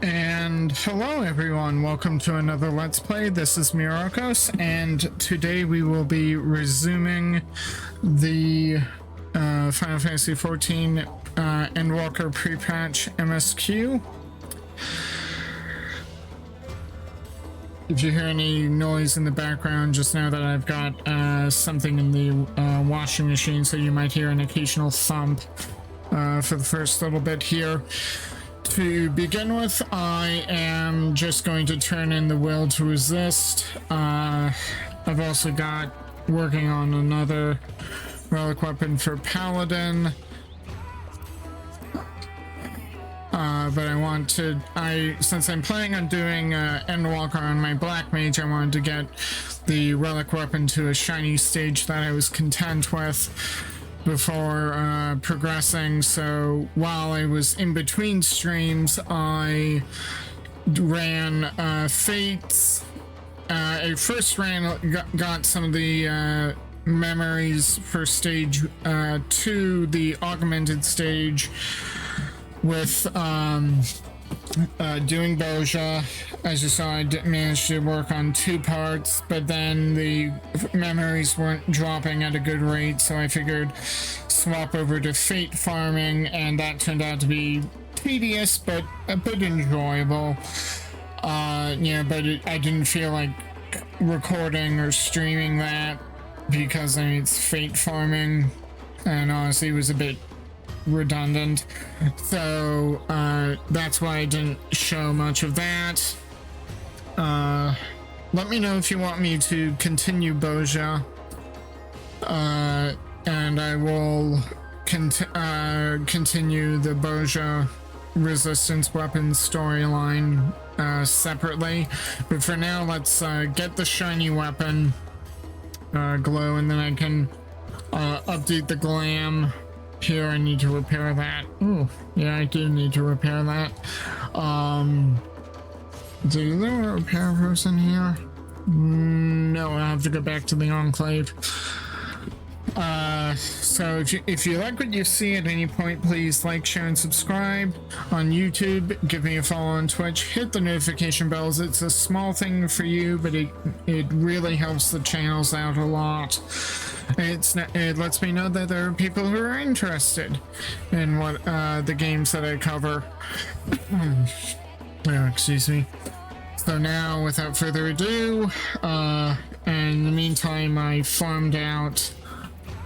And hello everyone, welcome to another Let's Play. This is Myrokos, and today we will be resuming the Final Fantasy XIV Endwalker pre-patch MSQ. If you hear any noise in the background, just know that I've got something in the washing machine, so you might hear an occasional thump for the first little bit here. To begin with, I am just going to turn in the will to resist. I've also got working on another relic weapon for Paladin. But I want to, since I'm planning on doing Endwalker on my Black Mage, I wanted to get the relic weapon to a shiny stage that I was content with before progressing. So while I was in between streams, I ran Fates. I first got some of the memories for stage 2, the augmented stage, with doing Boja. As you saw, I managed to work on 2 parts, but then the memories weren't dropping at a good rate, so I figured swap over to Fate farming, and that turned out to be tedious but a bit enjoyable. Yeah, but I didn't feel like recording or streaming that because it's Fate farming, and honestly it was a bit redundant, so that's why I didn't show much of that. Let me know if you want me to continue Boja, and I will continue the Boja resistance weapons storyline separately, but for now let's get the shiny weapon glow, and then I can update the glam. Here, I need to repair that. Ooh, yeah, I do need to repair that. Is there a repair person here? No, I have to go back to the Enclave. So if you like what you see at any point, please like, share, and subscribe on YouTube. Give me a follow on Twitch. Hit the notification bells. It's a small thing for you, but it really helps the channels out a lot. It lets me know that there are people who are interested in what the games that I cover. Oh, excuse me. So now, without further ado, and in the meantime, I farmed out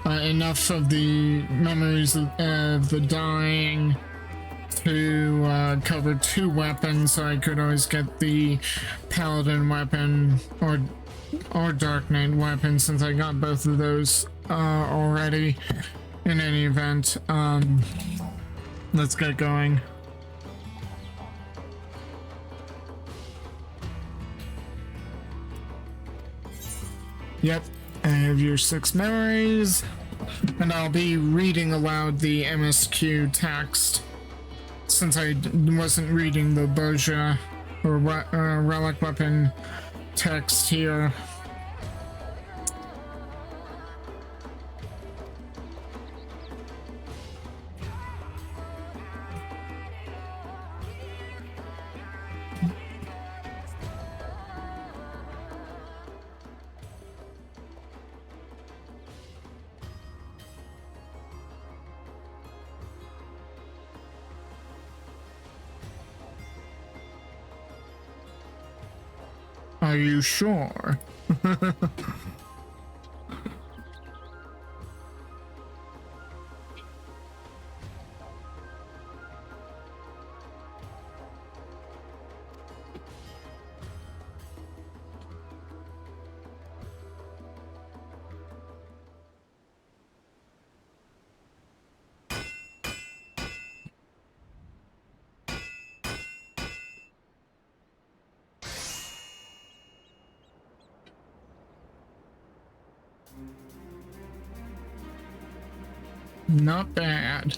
enough of the memories of the dying to cover 2 weapons, so I could always get the Paladin weapon or Dark Knight weapon, since I got both of those already. In any event, let's get going. Yep, I have your 6 memories, and I'll be reading aloud the MSQ text, since I wasn't reading the Boja or relic weapon text here. Are you sure? Not bad.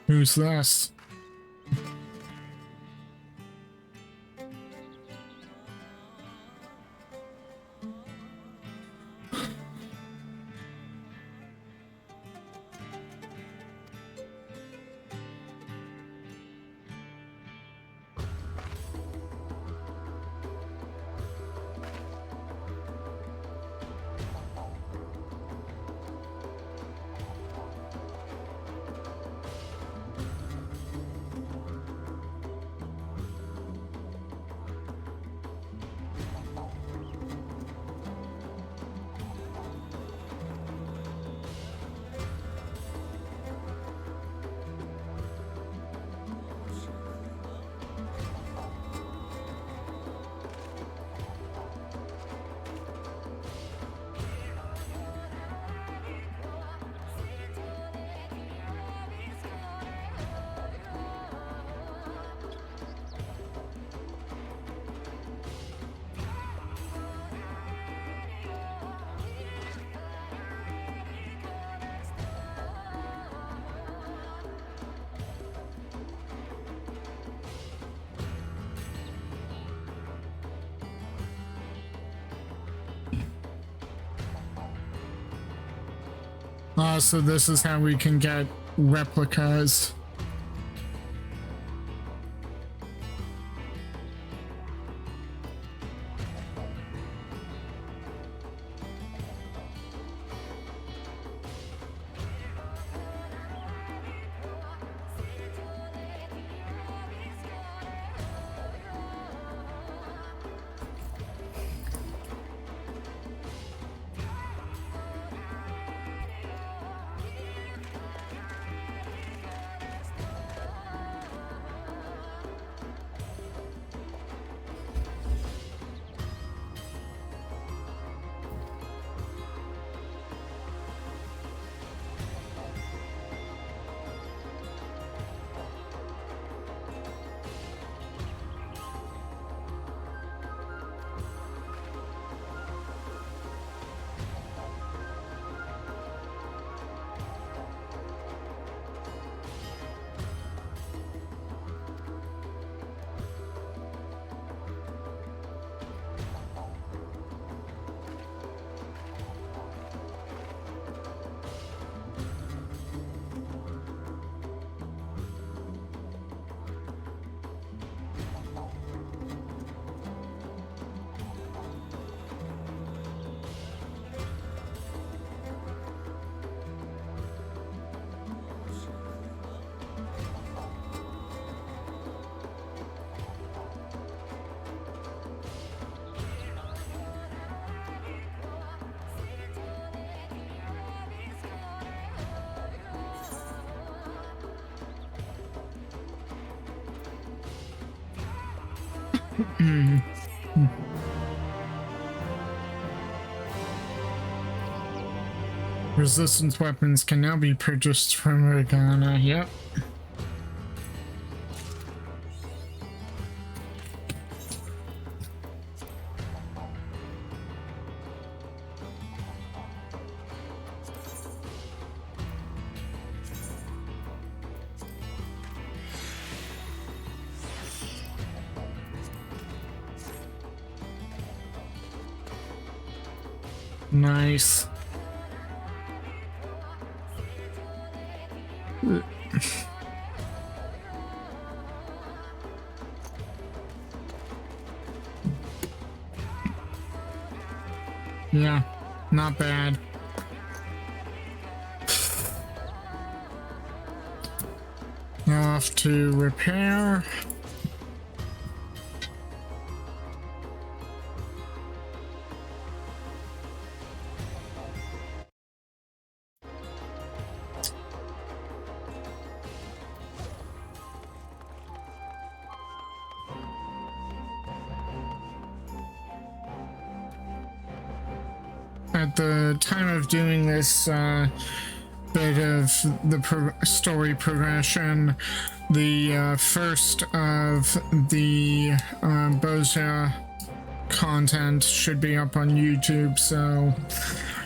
Who's this? So this is how we can get replicas. Resistance weapons can now be purchased from Regana. Yep. Nice. Yeah, not bad. Off to repair. At the time of doing this bit of the story progression, the first of the Bozia content should be up on YouTube, so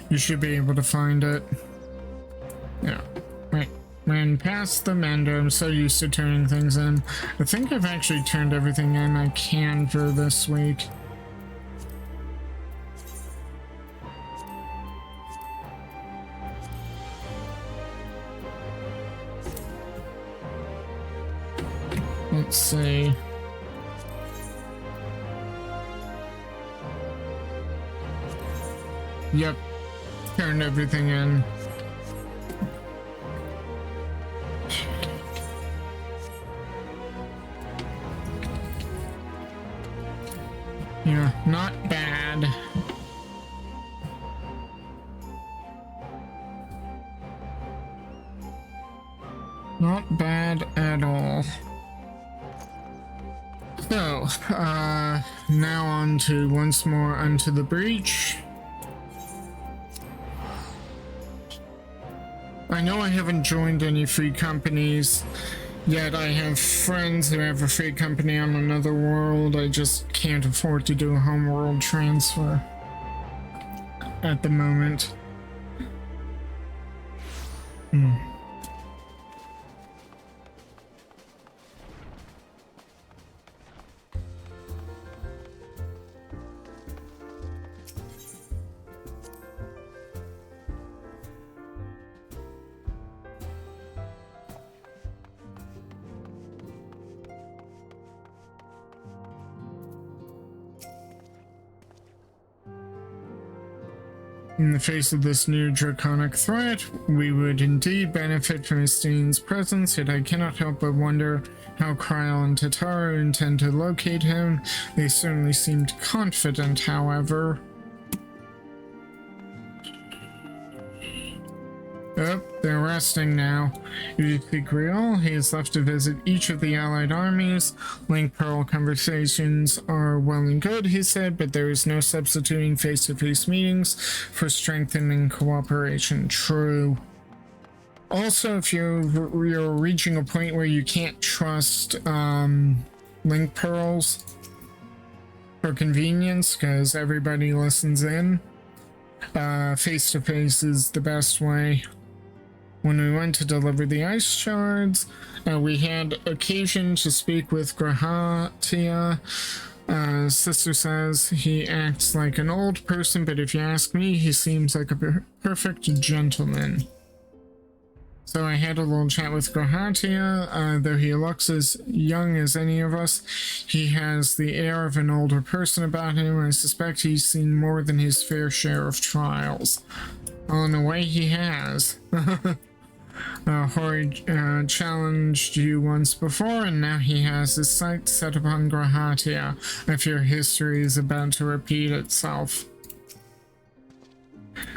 you should be able to find it. Yeah, right. Ran past the mender. I'm so used to turning things in. I think I've actually turned everything in I can for this week. Let's see. Yep, turned everything in. Yeah, not bad. Not bad at all. So, now on to once more onto the breach. I know I haven't joined any free companies, yet I have friends who have a free company on another world. I just can't afford to do a home world transfer at the moment. In the face of this new draconic threat, we would indeed benefit from Estine's presence, yet I cannot help but wonder how Kryl and Tataru intend to locate him. They certainly seemed confident, however. Oh, they're resting now. You speak Kryl. He has left to visit each of the allied armies. Link Pearl conversations are well and good, he said, but there is no substituting face-to-face meetings for strengthening cooperation. True. Also, if you're reaching a point where you can't trust Link Pearls for convenience, because everybody listens in, face-to-face is the best way. When we went to deliver the ice shards, we had occasion to speak with Grahatia. Sister says he acts like an old person, but if you ask me, he seems like a perfect gentleman. So I had a little chat with Grahatia. Though he looks as young as any of us, he has the air of an older person about him. I suspect he's seen more than his fair share of trials. Well, in a way, he has. Hori challenged you once before, and now he has his sights set upon Grahatia. I fear history is about to repeat itself.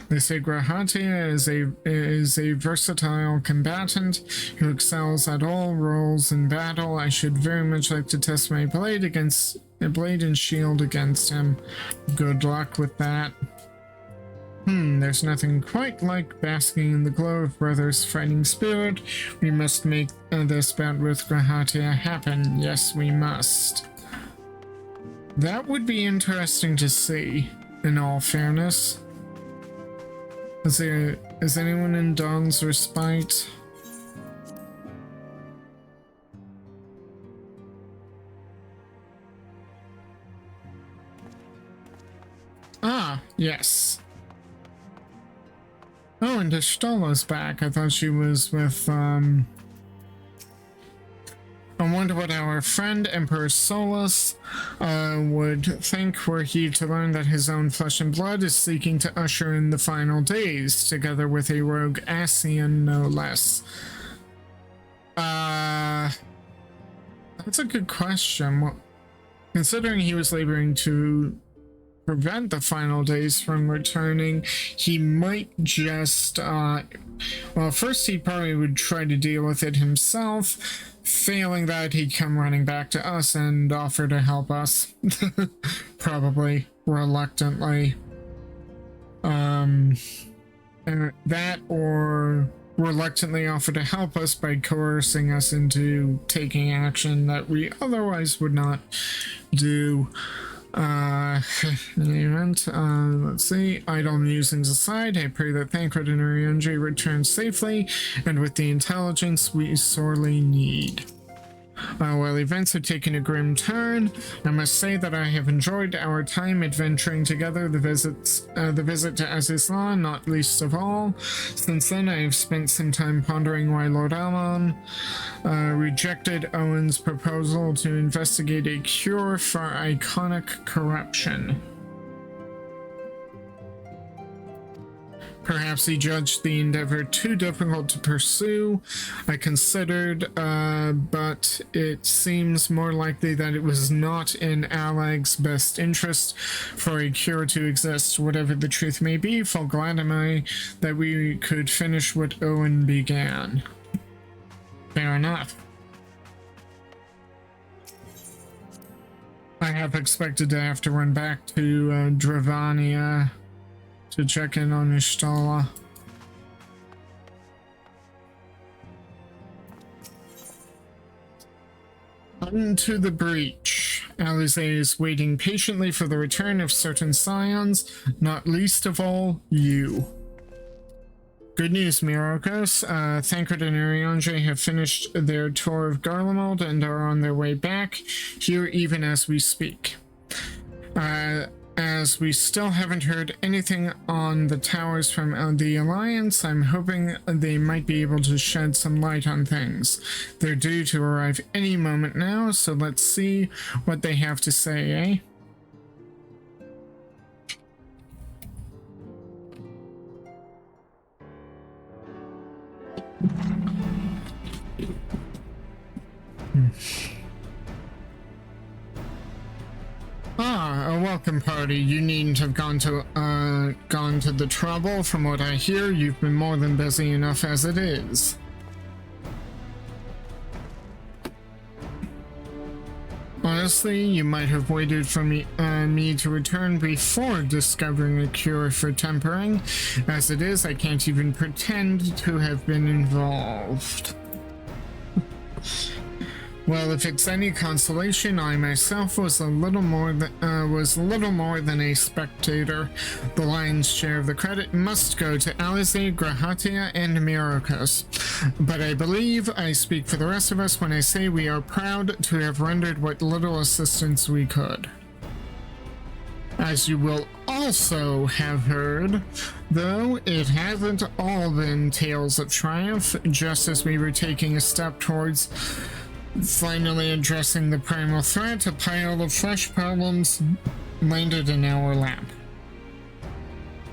They say Grahatia is a versatile combatant who excels at all roles in battle. I should very much like to test my blade and shield against him. Good luck with that. There's nothing quite like basking in the glow of Brother's fighting spirit. We must make this bout with Grahatia happen. Yes, we must. That would be interesting to see, in all fairness. Is anyone in Dawn's respite? Ah, yes. Oh, and Ishtala's back. I thought she was with, I wonder what our friend Emperor Solus would think were he to learn that his own flesh and blood is seeking to usher in the final days, together with a rogue Asian, no less. That's a good question. Well, considering he was laboring to prevent the final days from returning, he might just, well, first he probably would try to deal with it himself. Failing that, he'd come running back to us and offer to help us. Probably reluctantly. That or reluctantly offer to help us by coercing us into taking action that we otherwise would not do. In the event, let's see. Idle musings aside, I pray that Thancred and Ryunji return safely and with the intelligence we sorely need. While events have taken a grim turn, I must say that I have enjoyed our time adventuring together, the visit to Azizla, not least of all. Since then, I have spent some time pondering why Lord Almon rejected Owen's proposal to investigate a cure for iconic corruption. Perhaps he judged the endeavor too difficult to pursue. I considered, but it seems more likely that it was not in Alag's best interest for a cure to exist. Whatever the truth may be, full glad am I that we could finish what Owen began. Fair enough. I have expected to have to run back to Dravania to check in on Ishtala. Into the breach. Alize is waiting patiently for the return of certain scions, not least of all, you. Good news, Myrokos. Thancred and Ryunji have finished their tour of Garlemald and are on their way back, here even as we speak. As we still haven't heard anything on the towers from the Alliance, I'm hoping they might be able to shed some light on things. They're due to arrive any moment now, so let's see what they have to say, eh? Ah, a welcome party. You needn't have gone to the trouble. From what I hear, you've been more than busy enough as it is. Honestly, you might have waited for me to return before discovering a cure for tempering. As it is, I can't even pretend to have been involved. Well, if it's any consolation, I myself was little more than a spectator. The lion's share of the credit must go to Alize, Grahatia, and Myrokos. But I believe I speak for the rest of us when I say we are proud to have rendered what little assistance we could. As you will also have heard, though, it hasn't all been tales of triumph. Just as we were taking a step towards finally addressing the primal threat, a pile of fresh problems landed in our lap.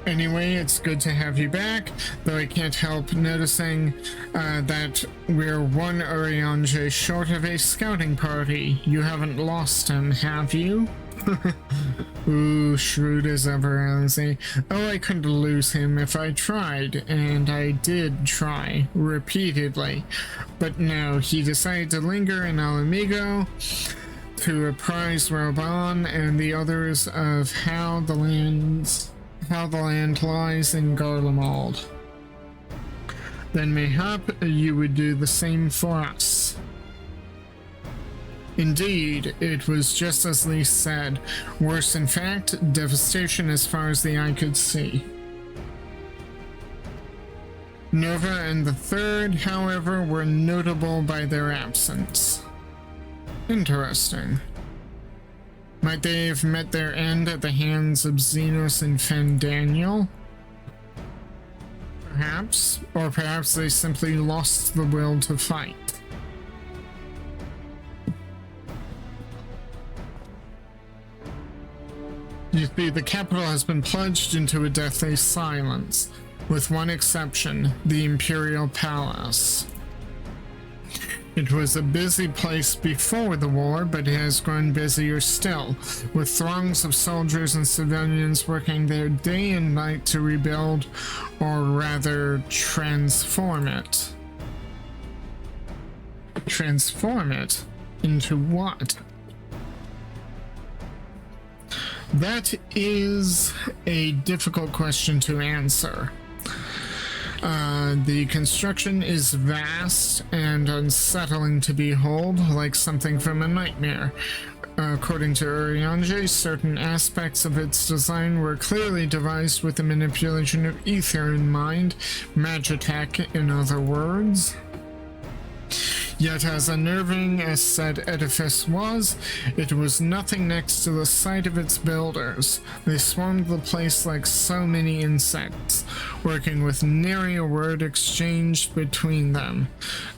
Anyway, it's good to have you back, though I can't help noticing that we're one Ryunji short of a scouting party. You haven't lost him, have you? Ooh, shrewd as ever, Alize. Oh, I couldn't lose him if I tried, and I did try, repeatedly. But no, he decided to linger in Alamigo to apprise Roban and the others of how the land lies in Garlemald. Then mayhap you would do the same for us. Indeed, it was just as Lee said. Worse, in fact, devastation as far as the eye could see. Nova and the Third, however, were notable by their absence. Interesting. Might they have met their end at the hands of Xenos and Fandaniel? Perhaps, or perhaps they simply lost the will to fight. You see, the capital has been plunged into a deathly silence, with one exception, the Imperial Palace. It was a busy place before the war, but it has grown busier still, with throngs of soldiers and civilians working there day and night to rebuild, or rather, transform it. Transform it? Into what? That is a difficult question to answer. The construction is vast and unsettling to behold, like something from a nightmare. according to Urianger, certain aspects of its design were clearly devised with the manipulation of ether in mind, magitech in other words. Yet as unnerving as said edifice was, it was nothing next to the sight of its builders. They swarmed the place like so many insects, working with nary a word exchanged between them.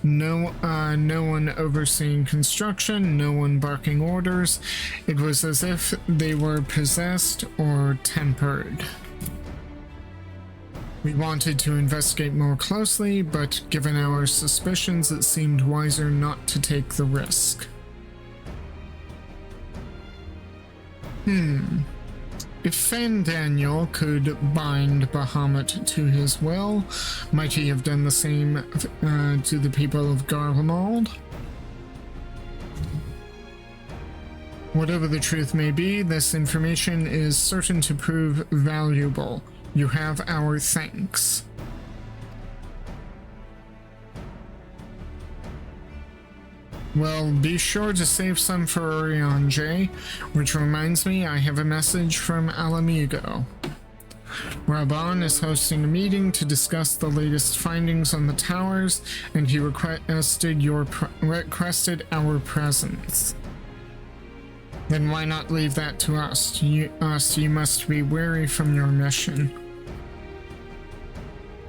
No one overseeing construction, no one barking orders. It was as if they were possessed or tempered. We wanted to investigate more closely, but given our suspicions, it seemed wiser not to take the risk. If Fandaniel could bind Bahamut to his will, might he have done the same to the people of Garlemald? Whatever the truth may be, this information is certain to prove valuable. You have our thanks. Well, be sure to save some for Urianger, which reminds me I have a message from Alamigo. Raban is hosting a meeting to discuss the latest findings on the towers, and he requested our presence. Then why not leave that to us? You must be weary from your mission.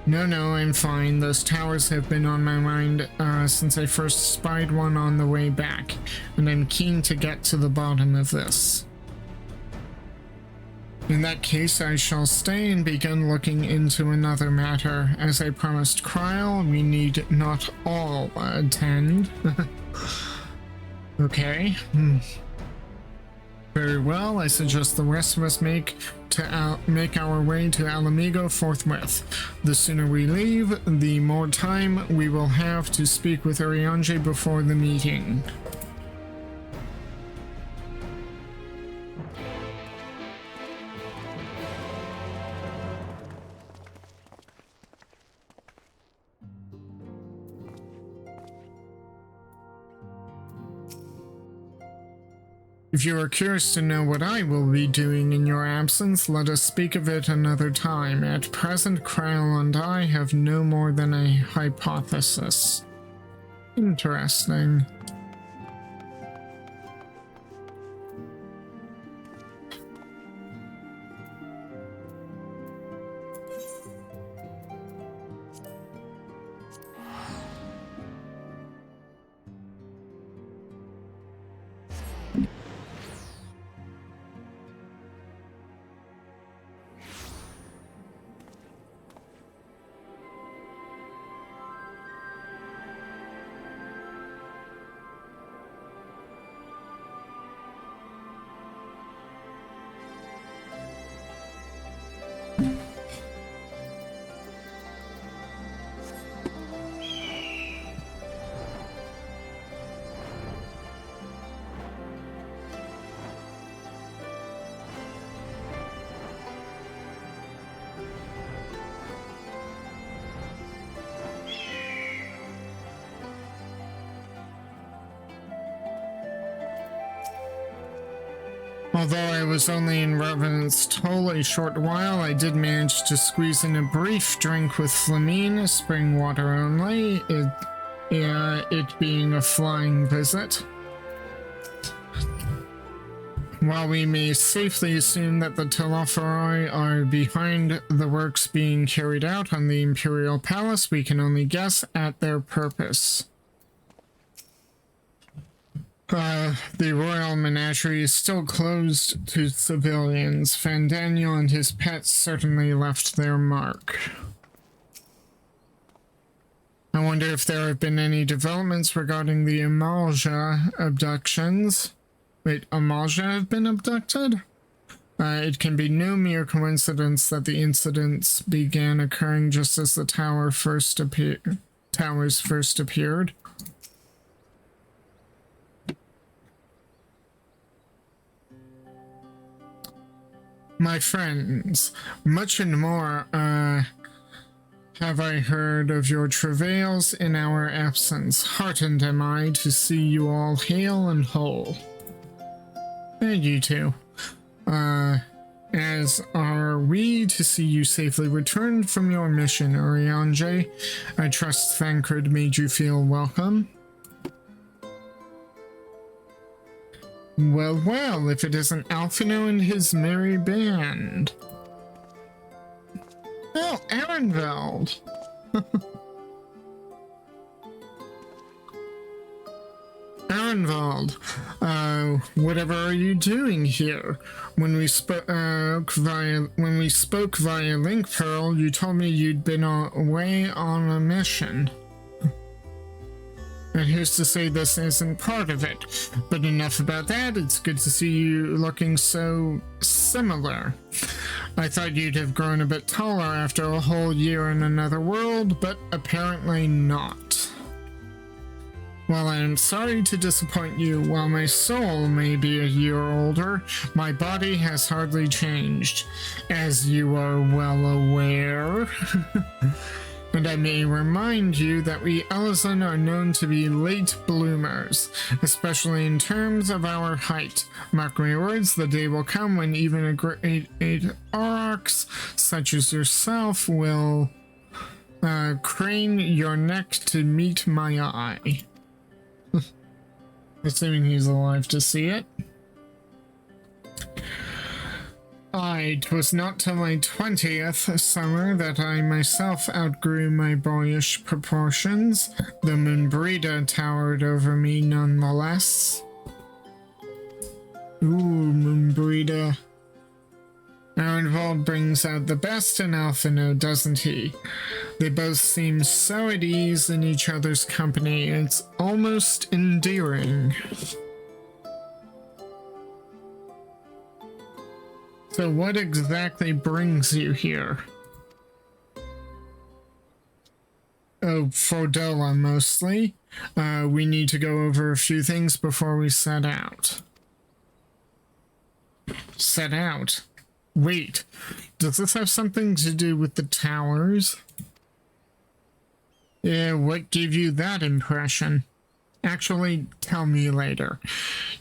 No, I'm fine. Those towers have been on my mind since I first spied one on the way back, and I'm keen to get to the bottom of this. In that case, I shall stay and begin looking into another matter. As I promised Kryl, we need not all attend. Okay. Very well, I suggest the rest of us make our way to Alamigo forthwith. The sooner we leave, the more time we will have to speak with Urianger before the meeting. If you are curious to know what I will be doing in your absence, let us speak of it another time. At present, Kryl and I have no more than a hypothesis. Interesting. Although I was only in Revenant's Toll a short while, I did manage to squeeze in a brief drink with Flamine, spring water only, it being a flying visit. While we may safely assume that the Telophoroi are behind the works being carried out on the Imperial Palace, we can only guess at their purpose. The royal menagerie is still closed to civilians. Fandaniel and his pets certainly left their mark. I wonder if there have been any developments regarding the Amalja abductions. Wait, Amalja have been abducted? It can be no mere coincidence that the incidents began occurring just as the towers first appeared. My friends, much and more have I heard of your travails in our absence. Heartened am I to see you all hale and whole. And you too. As are we to see you safely returned from your mission, Urianger. I trust Thancred made you feel welcome. Well, well, if it isn't Alphino and his merry band. Oh, Ehrenveld. Ehrenwald, whatever are you doing here? When we spoke via Link Pearl, you told me you'd been away on a mission. And who's to say this isn't part of it? But enough about that, it's good to see you looking so similar. I thought you'd have grown a bit taller after a whole year in another world, but apparently not. While I am sorry to disappoint you, while my soul may be a year older, my body has hardly changed, as you are well aware. And I may remind you that we Ellison are known to be late bloomers, especially in terms of our height. Mark my words, the day will come when even a grade 8 Aurochs, such as yourself, will crane your neck to meet my eye. Assuming he's alive to see it. It was not till my 20th summer that I myself outgrew my boyish proportions. The Moonbreda towered over me nonetheless. Ooh, Moonbreda. Ehrenwald brings out the best in Alphino, doesn't he? They both seem so at ease in each other's company, it's almost endearing. So what exactly brings you here? Oh, Fordola mostly. We need to go over a few things before we set out. Set out? Wait, does this have something to do with the towers? Yeah, what gave you that impression? Actually, tell me later.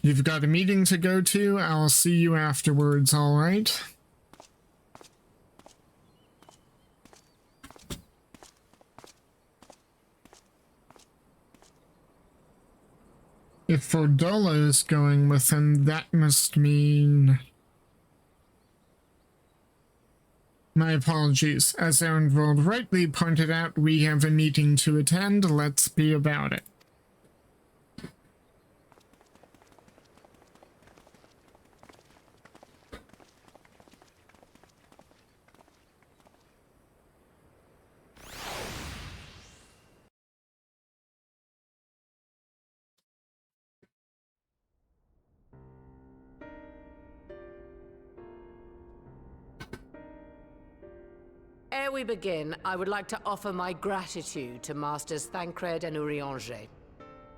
You've got a meeting to go to. I'll see you afterwards, all right? If Fordola is going with him, that must mean... My apologies. As Ehrenwald rightly pointed out, we have a meeting to attend. Let's be about it. Ere we begin, I would like to offer my gratitude to Masters Thancred and Urianger.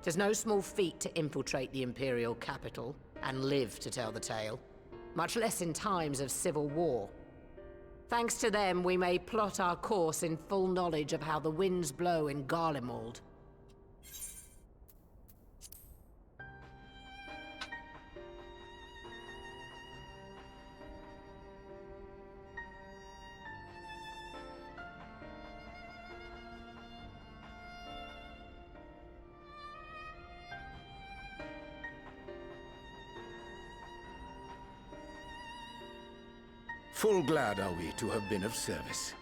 Tis no small feat to infiltrate the Imperial capital and live to tell the tale, much less in times of civil war. Thanks to them, we may plot our course in full knowledge of how the winds blow in Garlemald. Full glad are we to have been of service.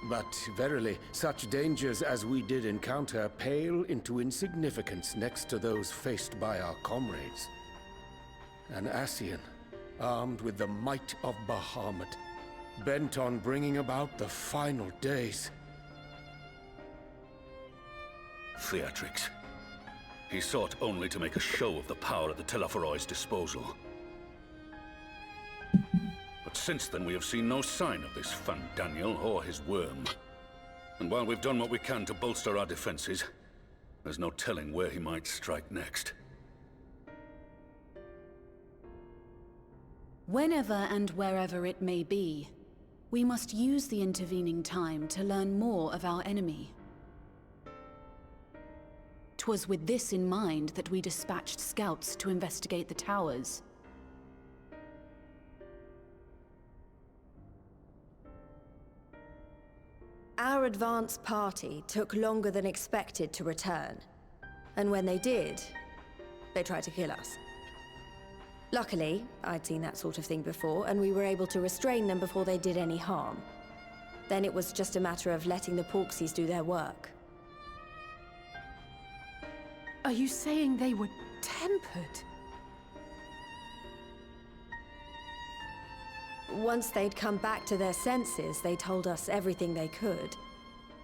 But verily, such dangers as we did encounter pale into insignificance next to those faced by our comrades. An Ascian, armed with the might of Bahamut, bent on bringing about the final days. Theatrix. He sought only to make a show of the power at the Teleforoi's disposal. But since then we have seen no sign of this Fandaniel or his worm. And while we've done what we can to bolster our defenses, there's no telling where he might strike next. Whenever and wherever it may be, we must use the intervening time to learn more of our enemy. 'Twas with this in mind that we dispatched scouts to investigate the towers. Our advance party took longer than expected to return. And when they did, they tried to kill us. Luckily, I'd seen that sort of thing before, and we were able to restrain them before they did any harm. Then it was just a matter of letting the Porksies do their work. Are you saying they were tempered? Once they'd come back to their senses, they told us everything they could.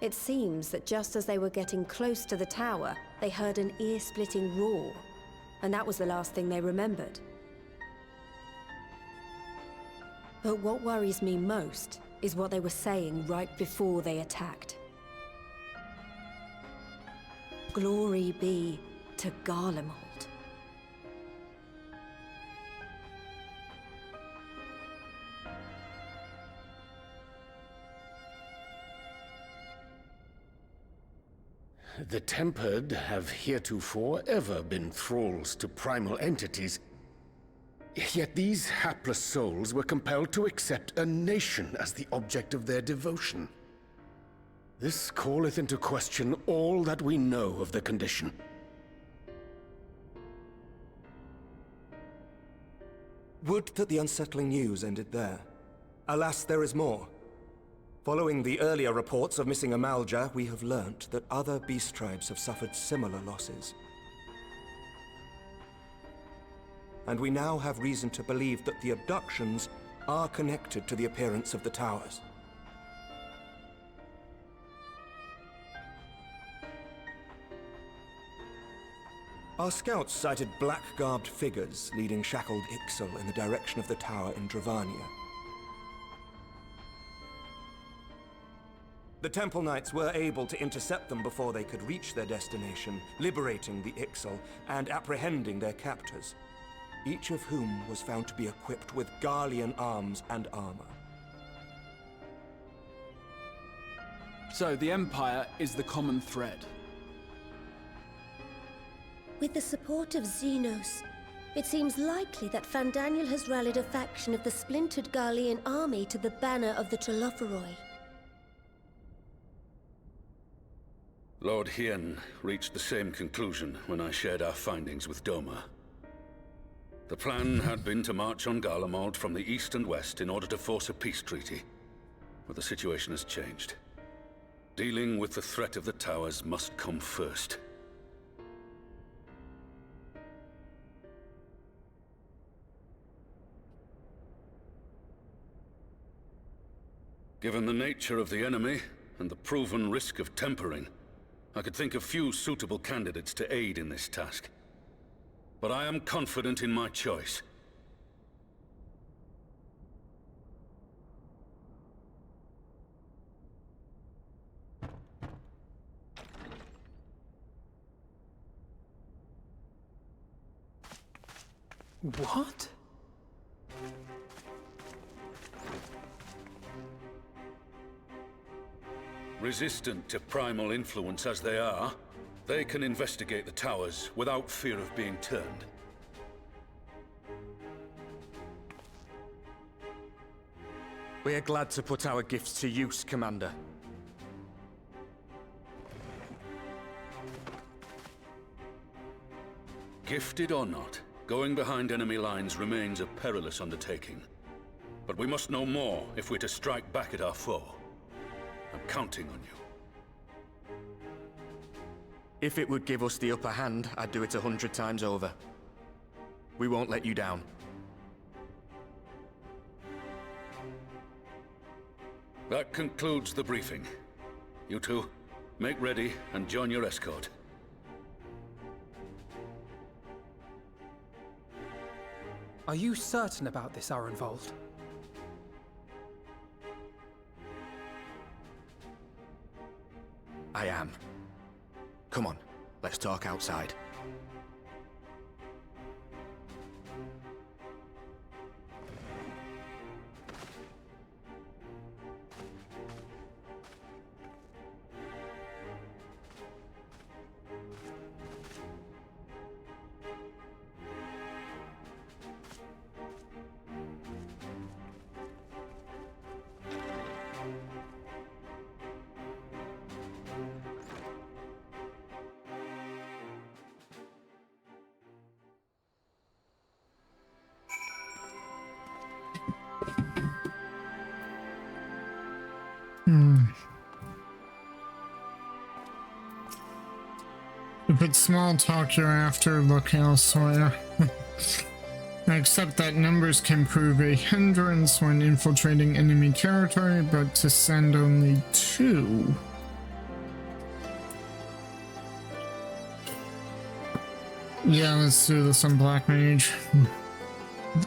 It seems that just as they were getting close to the tower, they heard an ear-splitting roar. And that was the last thing they remembered. But what worries me most is what they were saying right before they attacked. Glory be to Garlemald. The Tempered have heretofore ever been thralls to primal entities. Yet these hapless souls were compelled to accept a nation as the object of their devotion. This calleth into question all that we know of the condition. Would that the unsettling news ended there. Alas, there is more. Following the earlier reports of missing Amalja, we have learnt that other beast tribes have suffered similar losses. And we now have reason to believe that the abductions are connected to the appearance of the towers. Our scouts sighted black-garbed figures leading shackled Ixal in the direction of the tower in Dravania. The Temple Knights were able to intercept them before they could reach their destination, liberating the Ixal and apprehending their captors, each of whom was found to be equipped with Garlean arms and armor. So the Empire is the common thread. With the support of Xenos, it seems likely that Fandaniel has rallied a faction of the splintered Garlean army to the banner of the Telophoroi. Lord Hien reached the same conclusion when I shared our findings with Doma. The plan had been to march on Garlemald from the east and west in order to force a peace treaty. But the situation has changed. Dealing with the threat of the towers must come first. Given the nature of the enemy and the proven risk of tempering, I could think of few suitable candidates to aid in this task. But I am confident in my choice. What? Resistant to primal influence as they are, they can investigate the towers without fear of being turned. We are glad to put our gifts to use, Commander. Gifted or not, going behind enemy lines remains a perilous undertaking. But we must know more if we're to strike back at our foe. I'm counting on you. If it would give us the upper hand, I'd do it 100 times over. We won't let you down. That concludes the briefing. You two, make ready and join your escort. Are you certain about this, Arenvold? I am. Come on, let's talk outside. If it's small talk hereafter, look elsewhere. Except that numbers can prove a hindrance when infiltrating enemy territory, but to send only 2. Yeah, let's do this on Black Mage.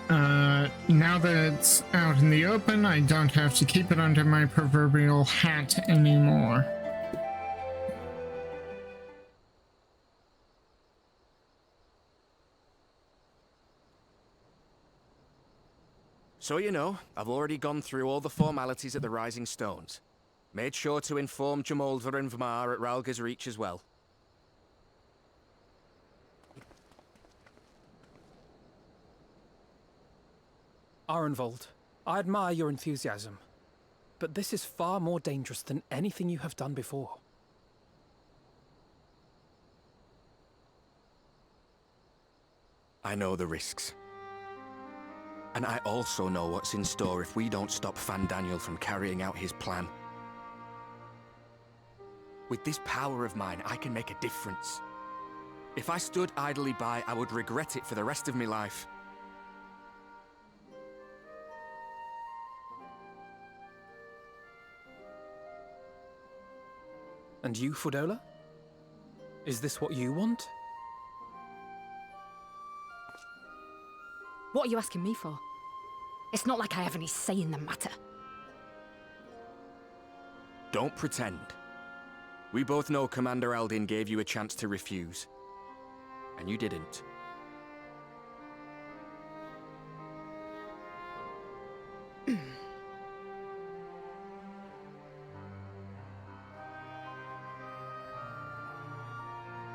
Now that it's out in the open, I don't have to keep it under my proverbial hat anymore. So you know, I've already gone through all the formalities at the Rising Stones. Made sure to inform Jamoldva and Vmar at Ralga's Reach as well. Arenvold, I admire your enthusiasm, but this is far more dangerous than anything you have done before. I know the risks. And I also know what's in store if we don't stop Fandaniel from carrying out his plan. With this power of mine, I can make a difference. If I stood idly by, I would regret it for the rest of my life. And you, Fudola? Is this what you want? What are you asking me for? It's not like I have any say in the matter. Don't pretend. We both know Commander Aldin gave you a chance to refuse. And you didn't.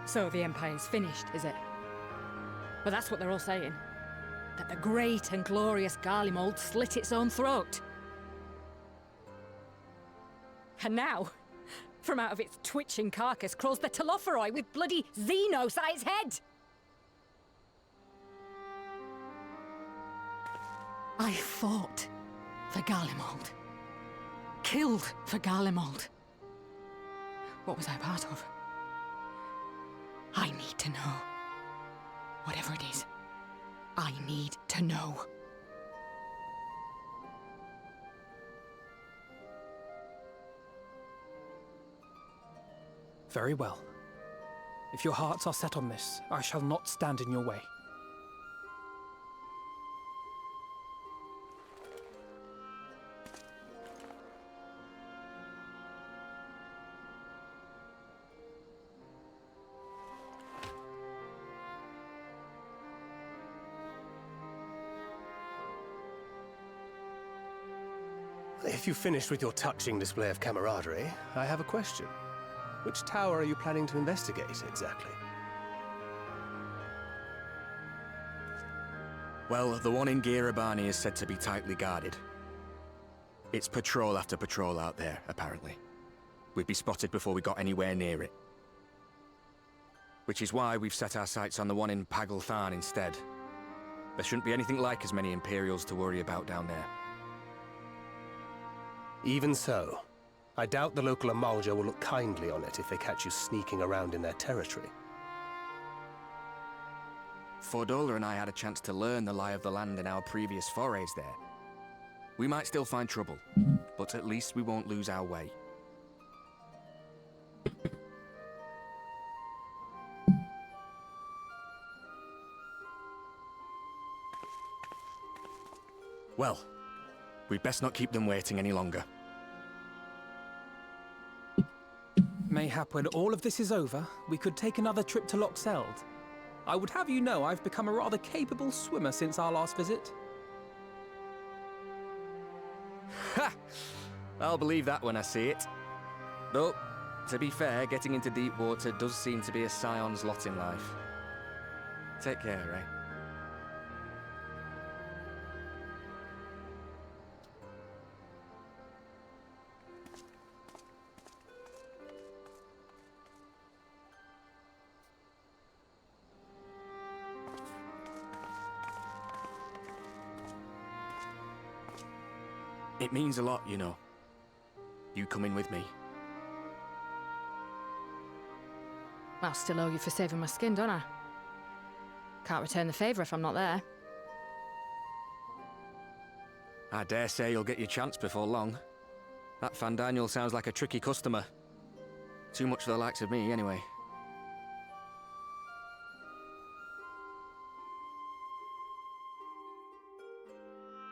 So the Empire's finished, is it? But that's what they're all saying. That the great and glorious Garlemald slit its own throat. And now, from out of its twitching carcass crawls the Telophoroi with bloody Xenos at its head! I fought for Garlemald. Killed for Garlemald. What was I part of? I need to know. Whatever it is, I need to know. Very well. If your hearts are set on this, I shall not stand in your way. If you've finished with your touching display of camaraderie, I have a question. Which tower are you planning to investigate, exactly? Well, the one in Girabani is said to be tightly guarded. It's patrol after patrol out there, apparently. We'd be spotted before we got anywhere near it. Which is why we've set our sights on the one in Pagalthan instead. There shouldn't be anything like as many Imperials to worry about down there. Even so, I doubt the local Amalja will look kindly on it if they catch you sneaking around in their territory. Fordola and I had a chance to learn the lie of the land in our previous forays there. We might still find trouble, but at least we won't lose our way. Well, we'd best not keep them waiting any longer. Mayhap when all of this is over, we could take another trip to Loxeld. I would have you know I've become a rather capable swimmer since our last visit. Ha! I'll believe that when I see it. Though, to be fair, getting into deep water does seem to be a scion's lot in life. Take care, eh? It means a lot, you know. You coming with me. I'll still owe you for saving my skin, don't I? Can't return the favour if I'm not there. I dare say you'll get your chance before long. That Fandaniel sounds like a tricky customer. Too much for the likes of me, anyway.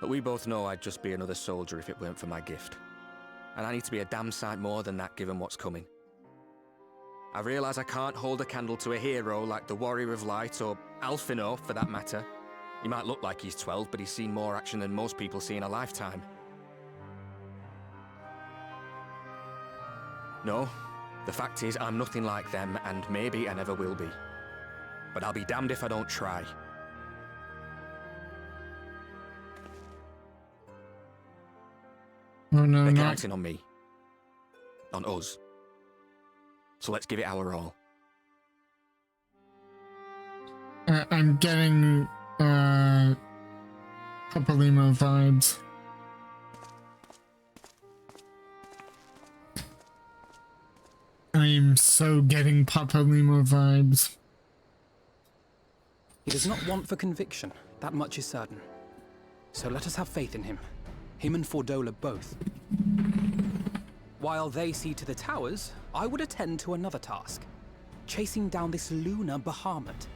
But we both know I'd just be another soldier if it weren't for my gift. And I need to be a damn sight more than that given what's coming. I realise I can't hold a candle to a hero like the Warrior of Light, or Alphino for that matter. He might look like he's 12, but he's seen more action than most people see in a lifetime. No, the fact is I'm nothing like them, and maybe I never will be. But I'll be damned if I don't try. Oh no, They're not... counting on me. On us. So let's give it our all. I'm getting, Papalymo vibes. I'm so getting Papalymo vibes. He does not want for conviction, that much is certain. So let us have faith in him. Him and Fordola both. While they see to the towers, I would attend to another task. Chasing down this lunar Bahamut.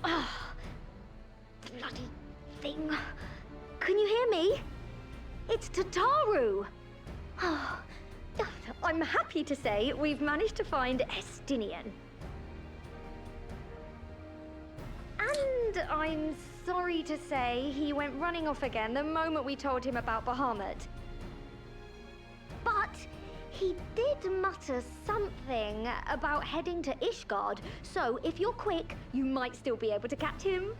Ah, bloody thing. Can you hear me? It's Tataru! Ah, I'm happy to say we've managed to find Estinian. And I'm sorry to say he went running off again the moment we told him about Bahamut. But he did mutter something about heading to Ishgard, so if you're quick, you might still be able to catch him.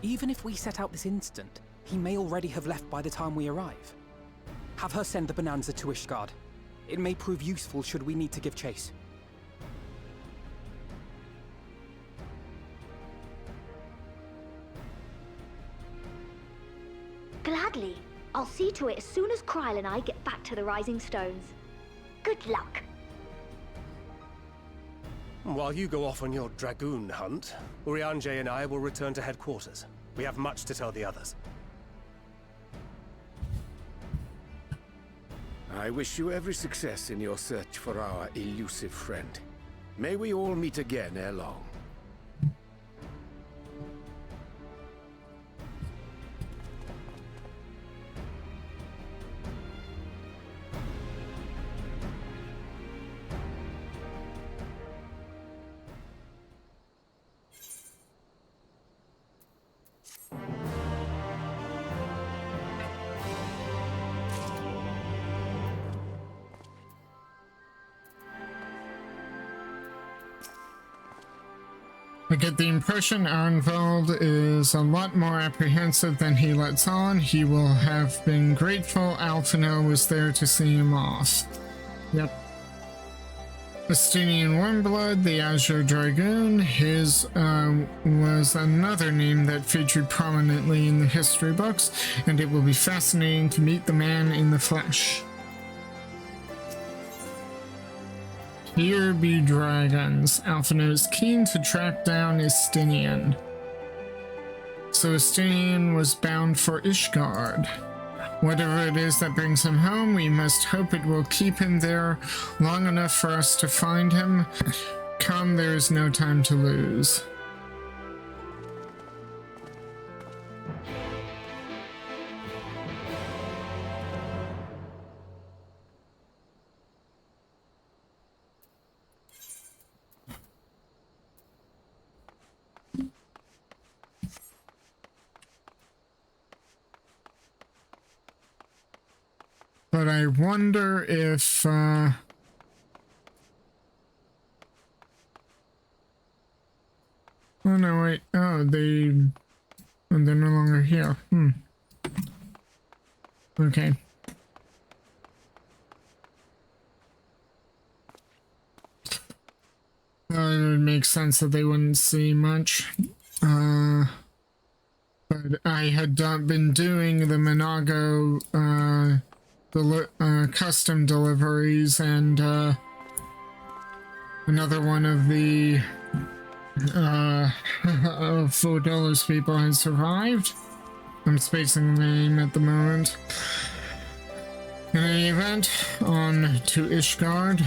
Even if we set out this instant, he may already have left by the time we arrive. Have her send the Bonanza to Ishgard. It may prove useful should we need to give chase. Gladly. I'll see to it as soon as Kryl and I get back to the Rising Stones. Good luck. While you go off on your dragoon hunt, Urianger and I will return to headquarters. We have much to tell the others. I wish you every success in your search for our elusive friend. May we all meet again ere long. I get the impression Arnvald is a lot more apprehensive than he lets on. He will have been grateful Alphino was there to see him off. Yep. Estinian Warmblood, the Azure Dragoon, his was another name that featured prominently in the history books, and it will be fascinating to meet the man in the flesh. Here be dragons. Alphino is keen to track down Estinian. So Estinian was bound for Ishgard. Whatever it is that brings him home, we must hope it will keep him there long enough for us to find him. Come, there is no time to lose. But I wonder if, oh no, wait, oh, they're no longer here, Okay. It would make sense that they wouldn't see much. But I had been doing the Monago custom deliveries, and another one of the $4 people has survived. I'm spacing the name at the moment. In any event, on to Ishgard.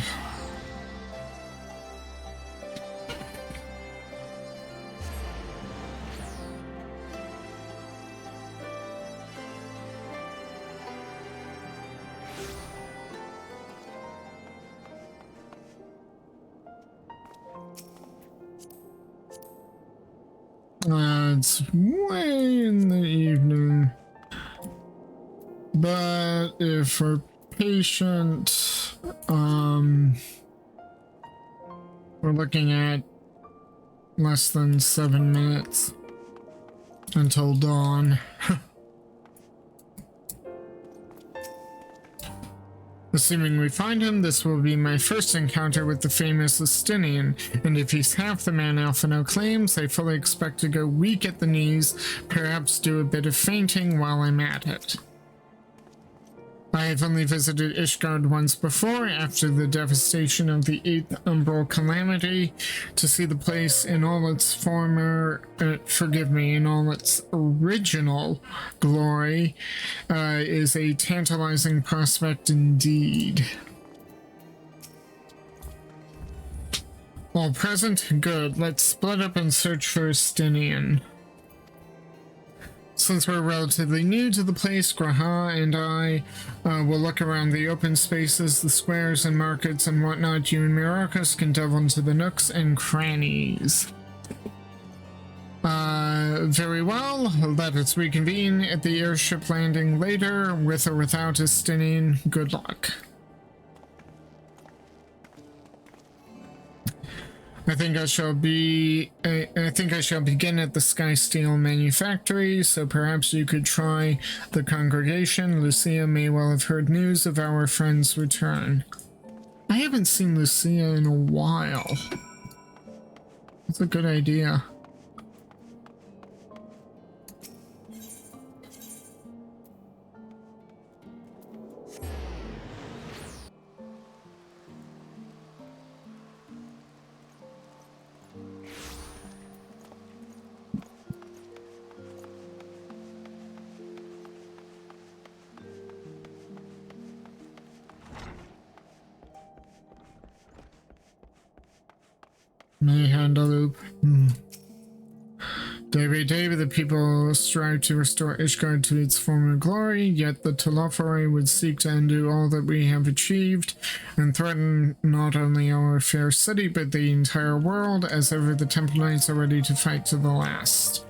It's way in the evening, but if we're patient, we're looking at less than 7 minutes until dawn. Assuming we find him, this will be my first encounter with the famous Estinian, and if he's half the man Alphino claims, I fully expect to go weak at the knees, perhaps do a bit of fainting while I'm at it. I have only visited Ishgard once before, after the devastation of the 8th Umbral Calamity. To see the place in all its in all its original glory, is a tantalizing prospect indeed. All present? Good. Let's split up and search for Estinian. Since we're relatively new to the place, Graha and I will look around the open spaces, the squares and markets and whatnot. You and Myrokos can delve into the nooks and crannies. Very well. Let us reconvene at the airship landing later, with or without Estinian. Good luck. I think I shall begin at the Sky Steel manufactory, so perhaps you could try the congregation. Lucia may well have heard news of our friend's return. I haven't seen Lucia in a while. That's a good idea. May handle loop. Day by day, the people strive to restore Ishgard to its former glory, yet the Telophori would seek to undo all that we have achieved and threaten not only our fair city but the entire world. As ever, the Temple Knights are ready to fight to the last.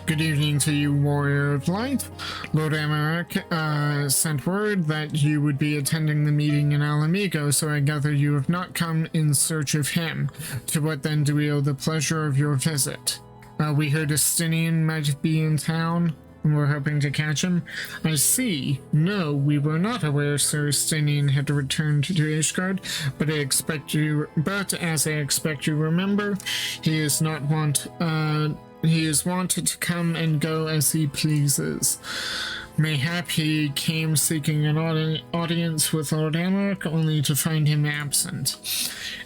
Good evening to you, Warrior of Light. Lord Amarek sent word that you would be attending the meeting in Alamigo, so I gather you have not come in search of him. To what then do we owe the pleasure of your visit? We heard Estinian might be in town, and we're hoping to catch him. I see. No, we were not aware Sir Estinian had returned to Ishgard, but as I expect you remember, he is not he is wanted to come and go as he pleases. Mayhap he came seeking an audience with Lord Amarek, only to find him absent.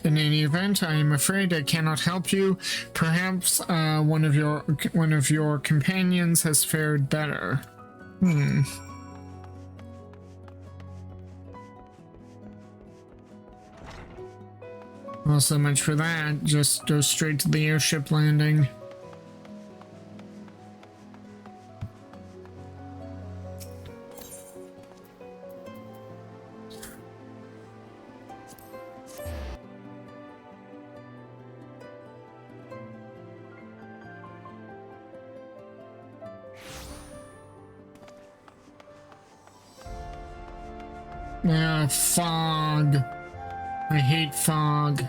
In any event, I am afraid I cannot help you. Perhaps one of your companions has fared better. Well, so much for that. Just go straight to the airship landing. Fog. I hate fog.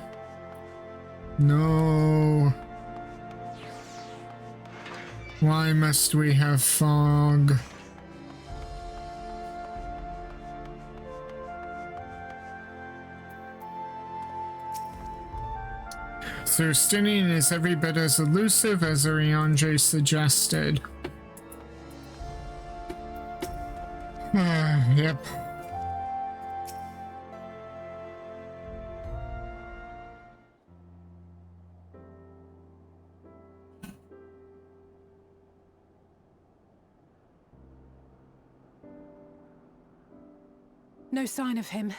No. Why must we have fog? Sir Stinian is every bit as elusive as Urianger suggested. Yep. No sign of him.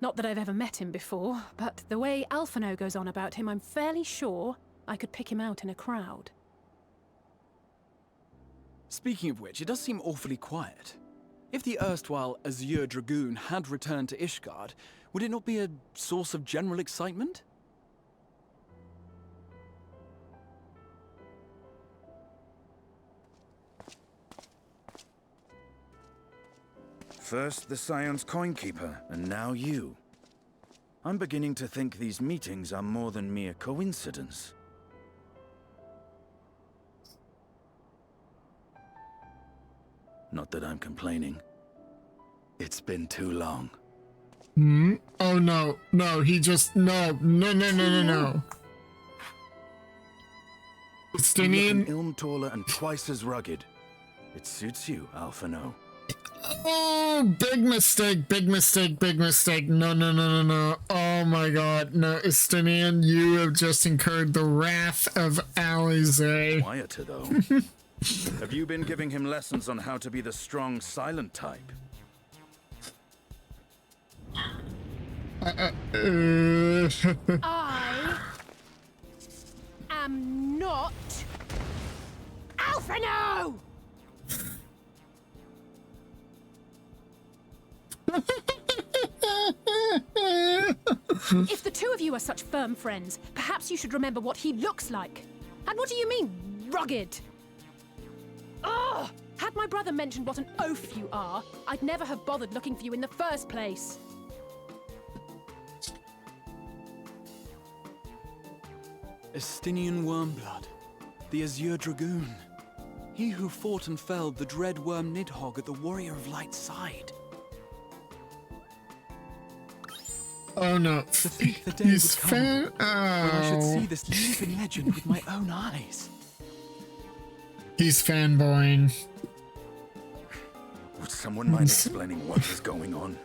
Not that I've ever met him before, but the way Alphino goes on about him, I'm fairly sure I could pick him out in a crowd. Speaking of which, it does seem awfully quiet. If the erstwhile Azure Dragoon had returned to Ishgard, would it not be a source of general excitement? First the Scion's Coinkeeper, and now you. I'm beginning to think these meetings are more than mere coincidence. Not that I'm complaining. It's been too long. Hmm? Oh no, no, he just, no. Stinian? Ilm taller and twice as rugged. It suits you, Alphino. Oh, big mistake. No. Oh my god, no, Estinian, you have just incurred the wrath of Alize. Quieter, though. Have you been giving him lessons on how to be the strong, silent type? I am not Alphino! If the two of you are such firm friends, perhaps you should remember what he looks like. And what do you mean, rugged? Ugh! Had my brother mentioned what an oaf you are, I'd never have bothered looking for you in the first place. Estinian Wormblood, the Azure Dragoon. He who fought and felled the dread worm Nidhogg at the Warrior of Light's side. Oh no. To think the day would come when I should see this living legend with my own eyes. He's fanboying. Would someone mind explaining what is going on?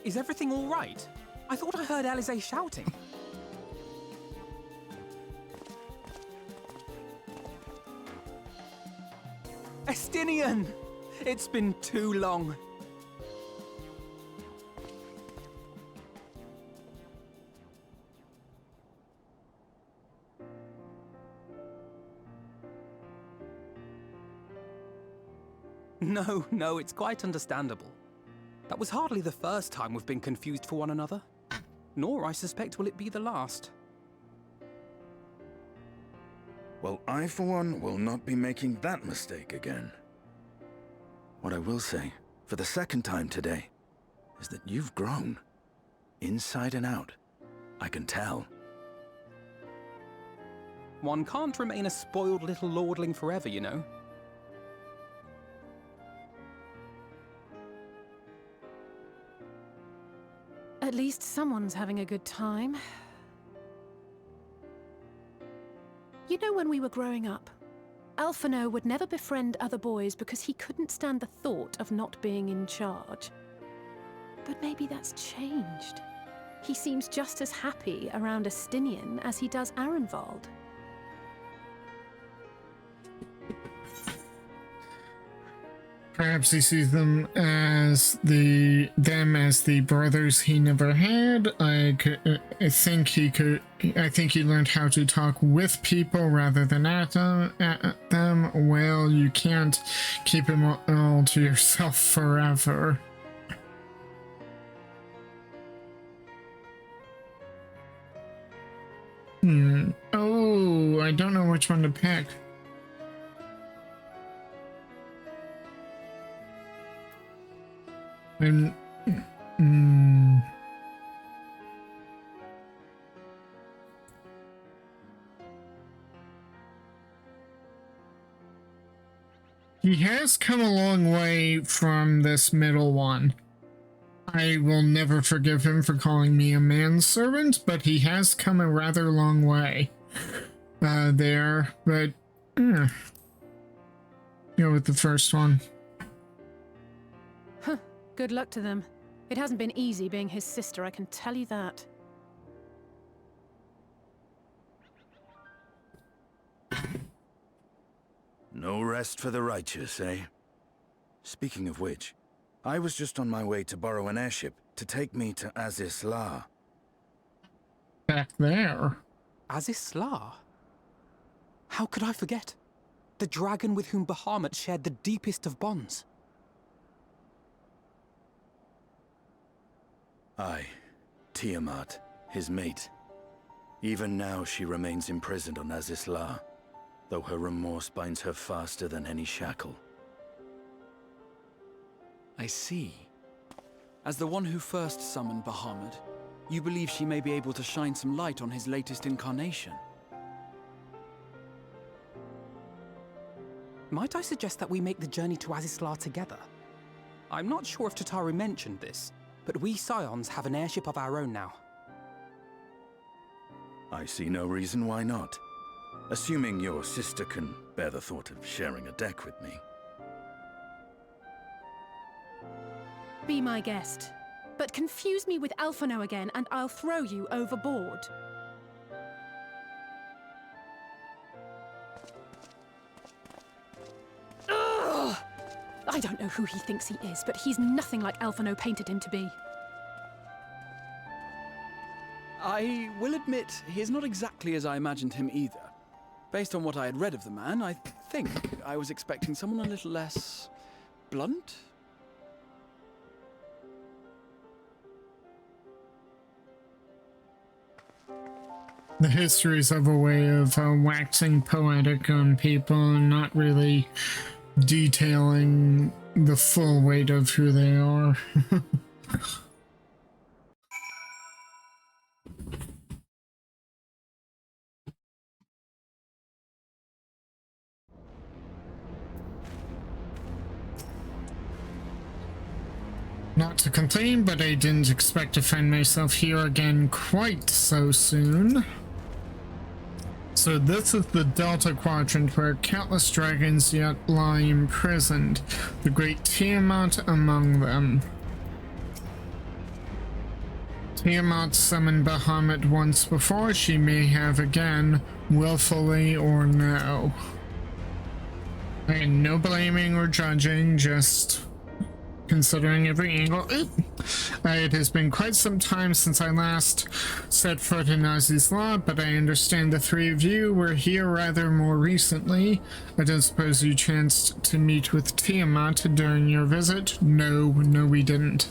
Is everything all right? I thought I heard Alize shouting. Estinian! It's been too long. No, it's quite understandable. That was hardly the first time we've been confused for one another. Nor, I suspect, will it be the last. Well, I, for one, will not be making that mistake again. What I will say, for the second time today, is that you've grown. Inside and out. I can tell. One can't remain a spoiled little lordling forever, you know. At least someone's having a good time. You know, when we were growing up, Alphino would never befriend other boys because he couldn't stand the thought of not being in charge. But maybe that's changed. He seems just as happy around Estinian as he does Arenvald. Perhaps he sees them as the brothers he never had. I think he learned how to talk with people rather than at them. Well, you can't keep him all to yourself forever. Oh, I don't know which one to pick. He has come a long way from this middle one. I will never forgive him for calling me a manservant, but he has come a rather long way there. But go with the first one. Huh. Good luck to them. It hasn't been easy being his sister, I can tell you that. No rest for the righteous, eh? Speaking of which, I was just on my way to borrow an airship to take me to Azisla. Back there? Azisla? How could I forget? The dragon with whom Bahamut shared the deepest of bonds. Aye, Tiamat, his mate. Even now she remains imprisoned on Azisla, though her remorse binds her faster than any shackle. I see. As the one who first summoned Bahamut, you believe she may be able to shine some light on his latest incarnation. Might I suggest that we make the journey to Azisla together? I'm not sure if Tataru mentioned this, but we Scions have an airship of our own now. I see no reason why not. Assuming your sister can bear the thought of sharing a deck with me. Be my guest. But confuse me with Alphino again and I'll throw you overboard. Ugh! I don't know who he thinks he is, but he's nothing like Alphino painted him to be. I will admit, he is not exactly as I imagined him either. Based on what I had read of the man, I think I was expecting someone a little less blunt? The histories have a way of waxing poetic on people and not really detailing the full weight of who they are. Not to complain, but I didn't expect to find myself here again quite so soon. So this is the Delta Quadrant where countless dragons yet lie imprisoned, the great Tiamat among them. Tiamat summoned Bahamut once before, she may have again, willfully or no. And no blaming or judging, just considering every angle. It has been quite some time since I last set foot in Azisla, but I understand the three of you were here rather more recently. I don't suppose you chanced to meet with Tiamat during your visit? No, we didn't.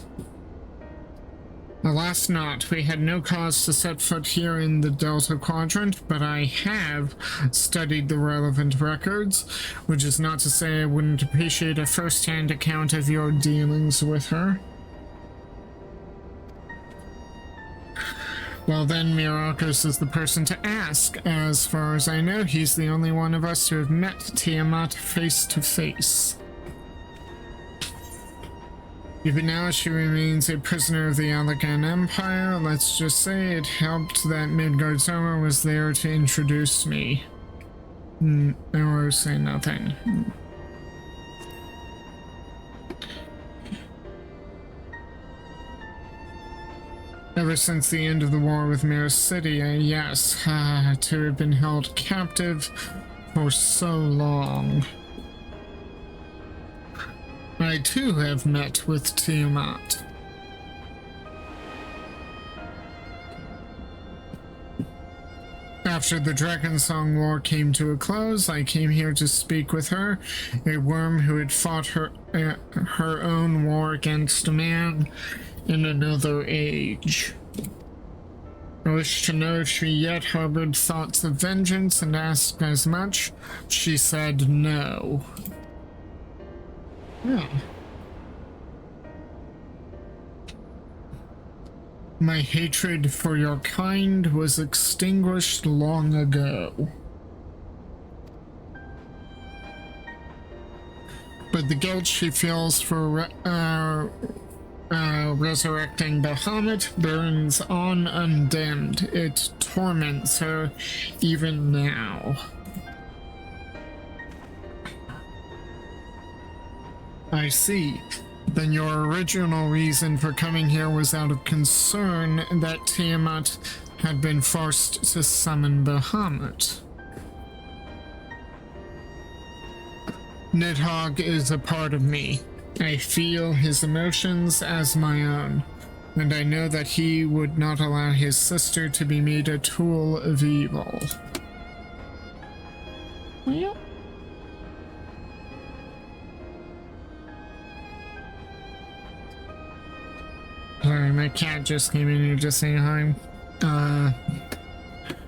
Alas not, we had no cause to set foot here in the Delta Quadrant, but I have studied the relevant records, which is not to say I wouldn't appreciate a first-hand account of your dealings with her. Well then, Myrokos is the person to ask. As far as I know, he's the only one of us to have met Tiamat face to face. Even now, she remains a prisoner of the Allegan Empire. Let's just say it helped that Midgard's was there to introduce me. Or say nothing. Ever since the end of the war with Mir City, yes, to have been held captive for so long. I too have met with Tiamat. After the Drakensong War came to a close, I came here to speak with her, a worm who had fought her own war against man in another age. I wished to know if she yet harbored thoughts of vengeance and asked as much. She said no. Yeah. My hatred for your kind was extinguished long ago. But the guilt she feels for resurrecting Bahamut burns on undimmed. It torments her even now. I see. Then your original reason for coming here was out of concern that Tiamat had been forced to summon Bahamut. Nidhogg is a part of me. I feel his emotions as my own, and I know that he would not allow his sister to be made a tool of evil. Well. Sorry, my cat just came in here to say hi.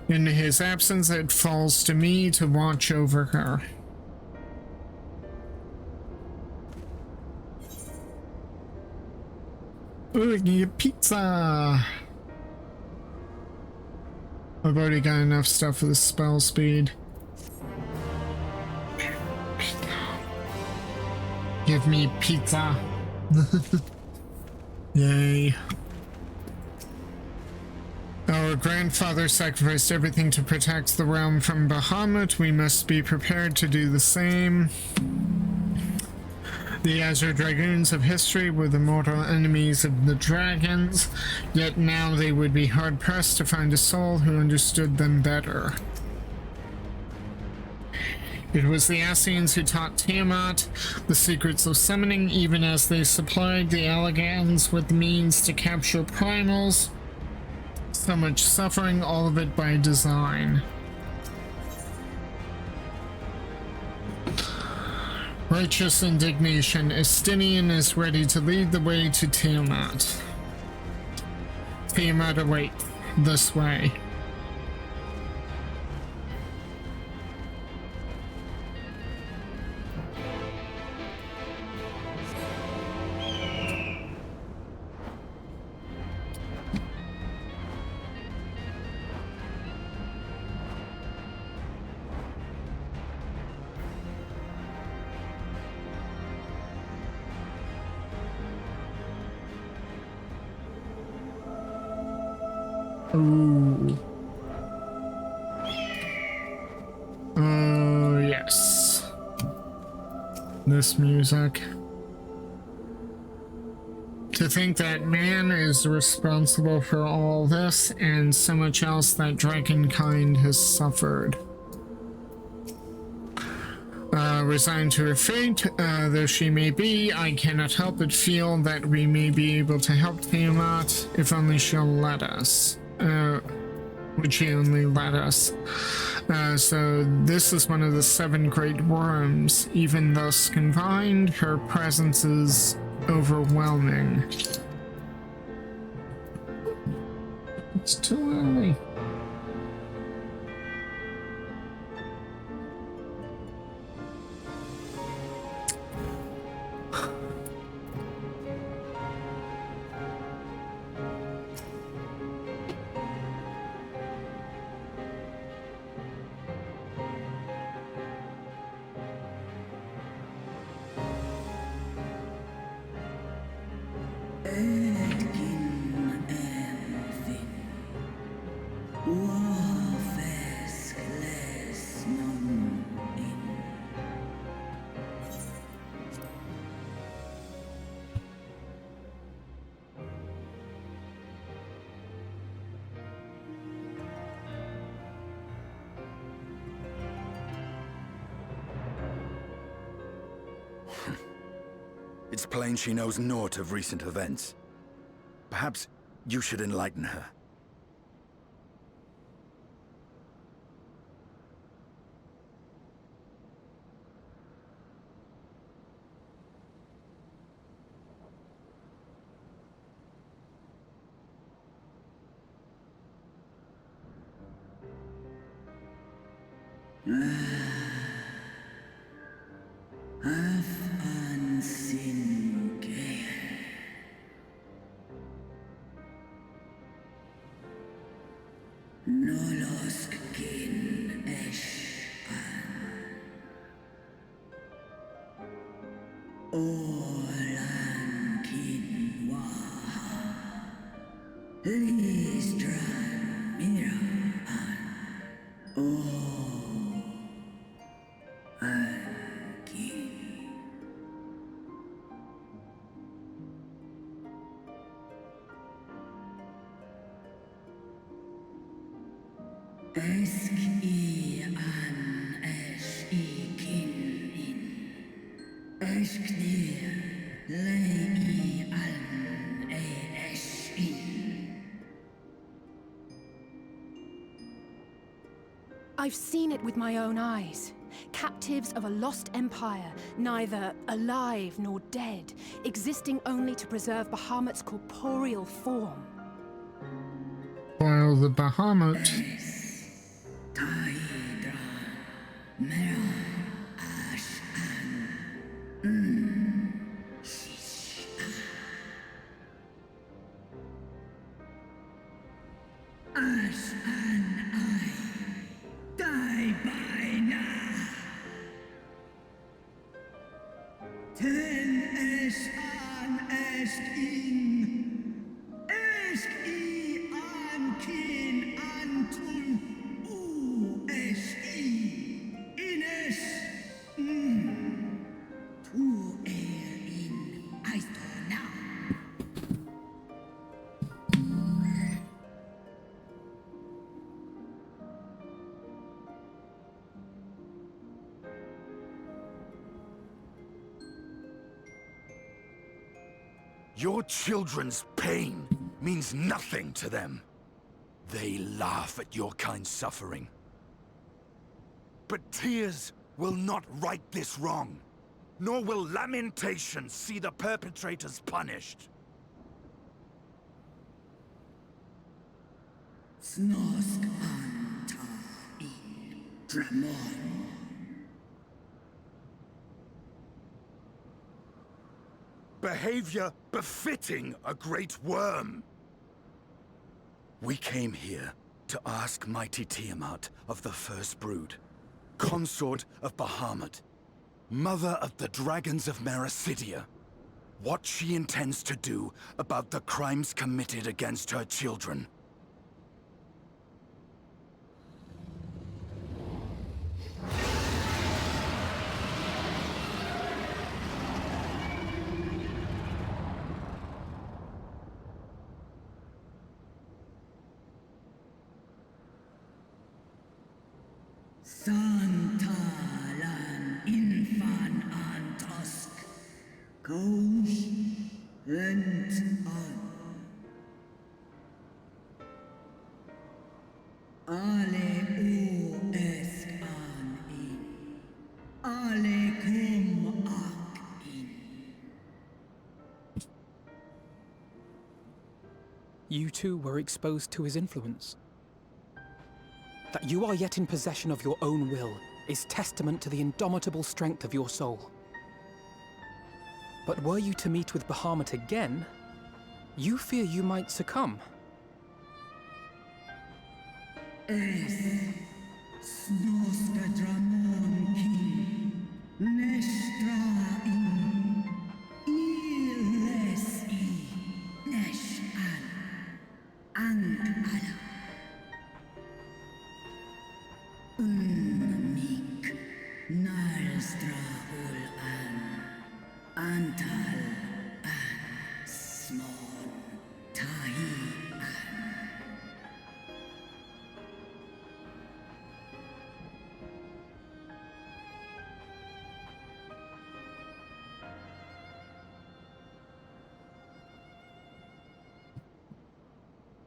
In his absence, it falls to me to watch over her. Ooh, get pizza! I've already got enough stuff for the spell speed. Give me pizza! Yay. Our grandfather sacrificed everything to protect the realm from Bahamut. We must be prepared to do the same. The Azure Dragoons of history were the mortal enemies of the dragons, yet now they would be hard-pressed to find a soul who understood them better. It was the Ascians who taught Tiamat the secrets of summoning, even as they supplied the Elegans with the means to capture primals. So much suffering, all of it by design. Righteous indignation. Estinian is ready to lead the way to Tiamat. Tiamat awaits. This way. Ooh. Oh, yes. This music. To think that man is responsible for all this and so much else that dragonkind has suffered. Resigned to her fate, though she may be, I cannot help but feel that we may be able to help Tiamat if only she'll let us. Would she only let us? So this is one of the 7 great worms. Even thus confined, her presence is overwhelming. It's too early. It's plain she knows naught of recent events. Perhaps you should enlighten her. Olankin I've seen it with my own eyes. Captives of a lost empire, neither alive nor dead, existing only to preserve Bahamut's corporeal form. While the Bahamut. Your children's pain means nothing to them. They laugh at your kind's suffering. But tears will not right this wrong, nor will lamentation see the perpetrators punished. Snosk anta in Dramon. Behavior befitting a great worm. We came here to ask mighty Tiamat of the First Brood, consort of Bahamut, mother of the dragons of Mericidia, what she intends to do about the crimes committed against her children. Santalan infan antosk. Goes rent on. Ale o esk an in. Ale kum ak in. You too were exposed to his influence. That you are yet in possession of your own will is testament to the indomitable strength of your soul. But were you to meet with Bahamut again, you fear you might succumb. Snoska Dramon king. Nestra in. Iles I. Nesh an. Ang ala. Unmik. Nalstra ul an. Antal an. Smon. Tahi an.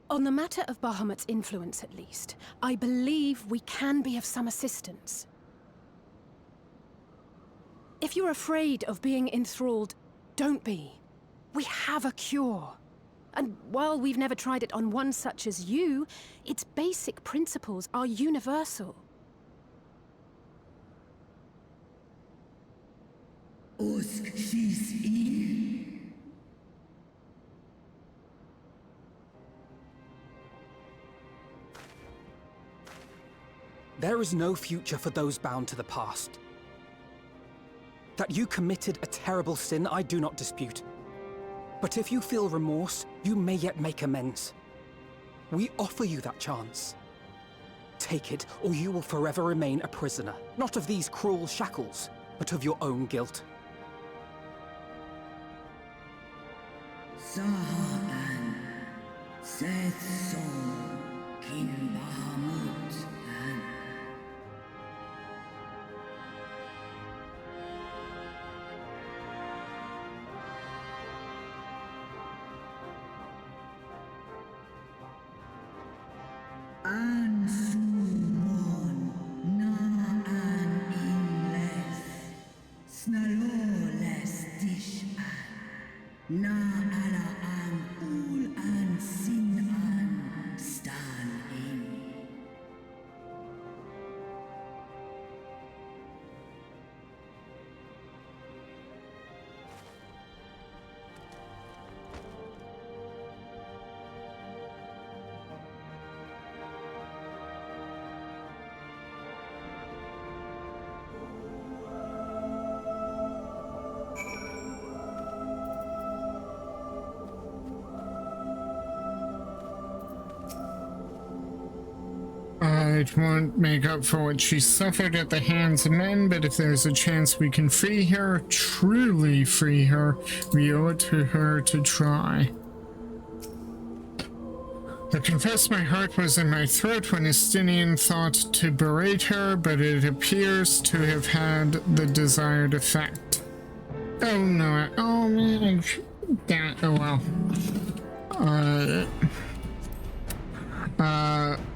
On the matter of Bahamut's influence, at least, I believe we can be of some assistance. If you're afraid of being enthralled, don't be. We have a cure. And while we've never tried it on one such as you, its basic principles are universal. Usk sis in. There is no future for those bound to the past. That you committed a terrible sin, I do not dispute. But if you feel remorse, you may yet make amends. We offer you that chance. Take it, or you will forever remain a prisoner, not of these cruel shackles, but of your own guilt. Sahaan, Seth Sol, Kin Bahamut, and An Sumon, Na An Inles, Snalo Les Dish An, Na Ala An Ul An Sin An, Stan In. It won't make up for what she suffered at the hands of men, but if there's a chance we can free her, truly free her, we owe it to her to try. I confess my heart was in my throat when Estinian thought to berate her, but it appears to have had the desired effect. Oh no, oh man, oh well.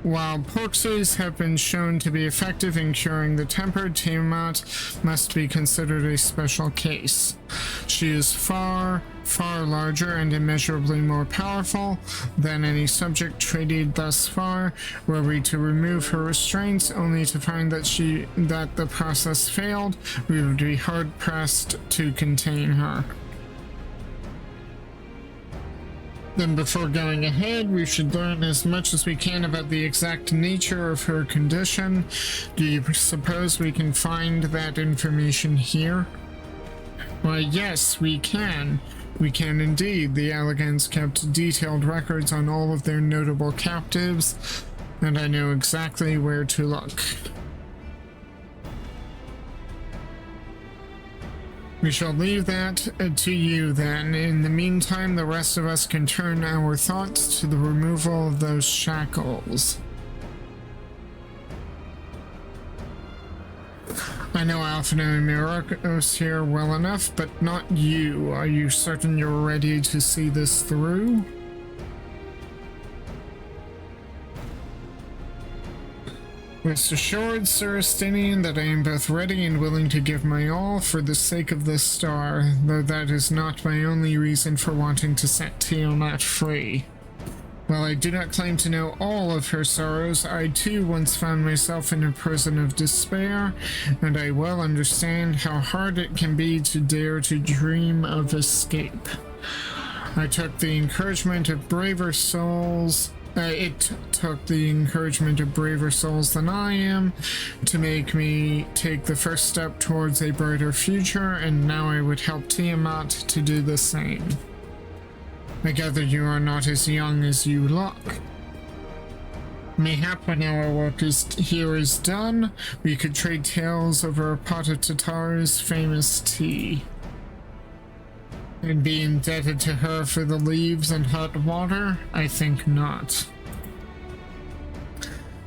While Porxies have been shown to be effective in curing the temper, Tiamat must be considered a special case. She is far, far larger and immeasurably more powerful than any subject treated thus far. Were we to remove her restraints only to find that the process failed, we would be hard-pressed to contain her. Then before going ahead, we should learn as much as we can about the exact nature of her condition. Do you suppose we can find that information here? Why, yes, we can. We can indeed. The Allegans kept detailed records on all of their notable captives, and I know exactly where to look. We shall leave that to you then. In the meantime, the rest of us can turn our thoughts to the removal of those shackles. I know Alphino and Myrokos here well enough, but not you. Are you certain you're ready to see this through? Rest assured, Sir Estinian, that I am both ready and willing to give my all for the sake of this star, though that is not my only reason for wanting to set Tiamat free. While I do not claim to know all of her sorrows, I too once found myself in a prison of despair, and I well understand how hard it can be to dare to dream of escape. I took the encouragement of braver souls. It took the encouragement of braver souls than I am to make me take the first step towards a brighter future, and now I would help Tiamat to do the same. I gather you are not as young as you look. Mayhap when our work here is done, we could trade tales over a pot of Tatar's famous tea. And be indebted to her for the leaves and hot water? I think not.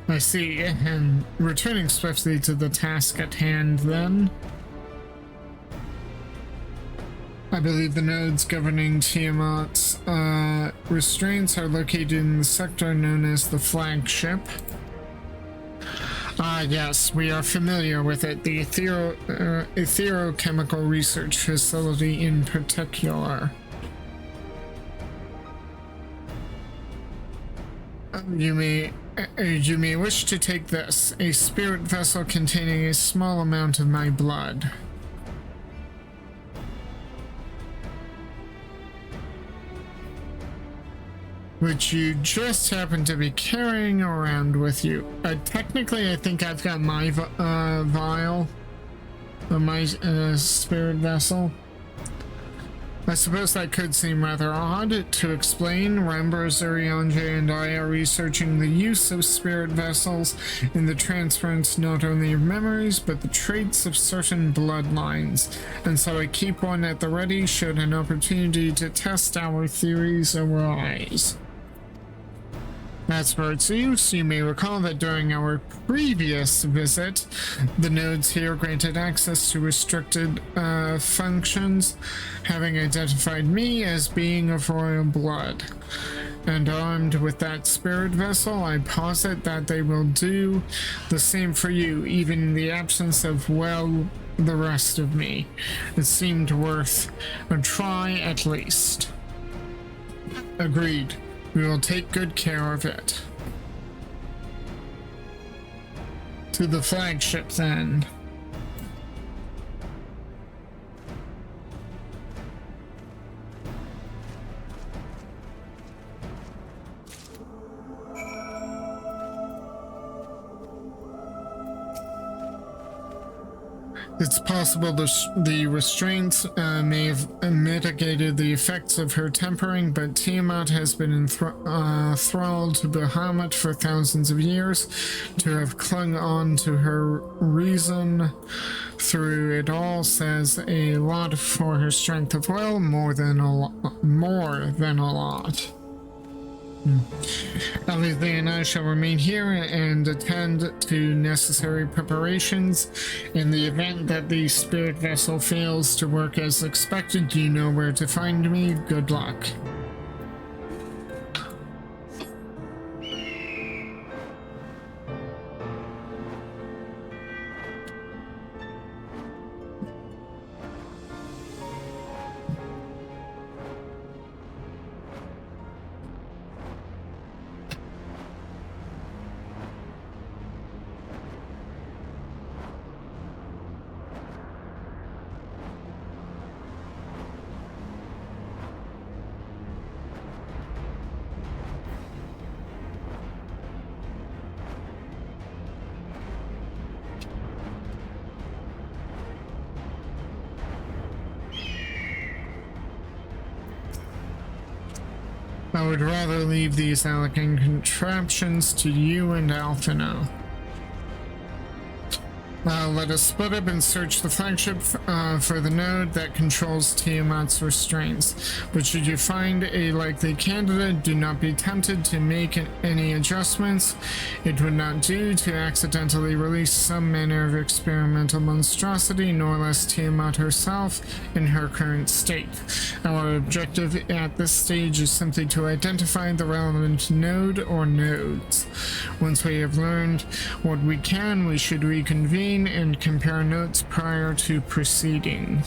I see, and returning swiftly to the task at hand then. I believe the nodes governing Tiamat's restraints are located in the sector known as the flagship. Ah, yes, we are familiar with it, the etherochemical research facility in particular. You may wish to take this, a spirit vessel containing a small amount of my blood. Which you just happen to be carrying around with you. Technically, I think I've got my vial, my spirit vessel. I suppose that could seem rather odd to explain. Rambers, Urianger, and I are researching the use of spirit vessels in the transference not only of memories, but the traits of certain bloodlines, and so I keep one at the ready should an opportunity to test our theories arise. As for its use, you may recall that during our previous visit, the nodes here granted access to restricted functions, having identified me as being of royal blood. And armed with that spirit vessel, I posit that they will do the same for you, even in the absence of, well, the rest of me. It seemed worth a try at least. Agreed. We will take good care of it. To the flagship, then. It's possible the restraints may have mitigated the effects of her tempering, but Tiamat has been enthralled to Bahamut for thousands of years. To have clung on to her reason through it all says a lot for her strength of will, more than a lot. Alethea and I shall remain here and attend to necessary preparations. In the event that the spirit vessel fails to work as expected, you know where to find me. Good luck. I would rather leave these elegant contraptions to you and Alphino. Let us split up and search the flagship for the node that controls Tiamat's restraints. But should you find a likely candidate, do not be tempted to make any adjustments. It would not do to accidentally release some manner of experimental monstrosity, nor less Tiamat herself in her current state. Our objective at this stage is simply to identify the relevant node or nodes. Once we have learned what we can, we should reconvene and compare notes prior to proceeding.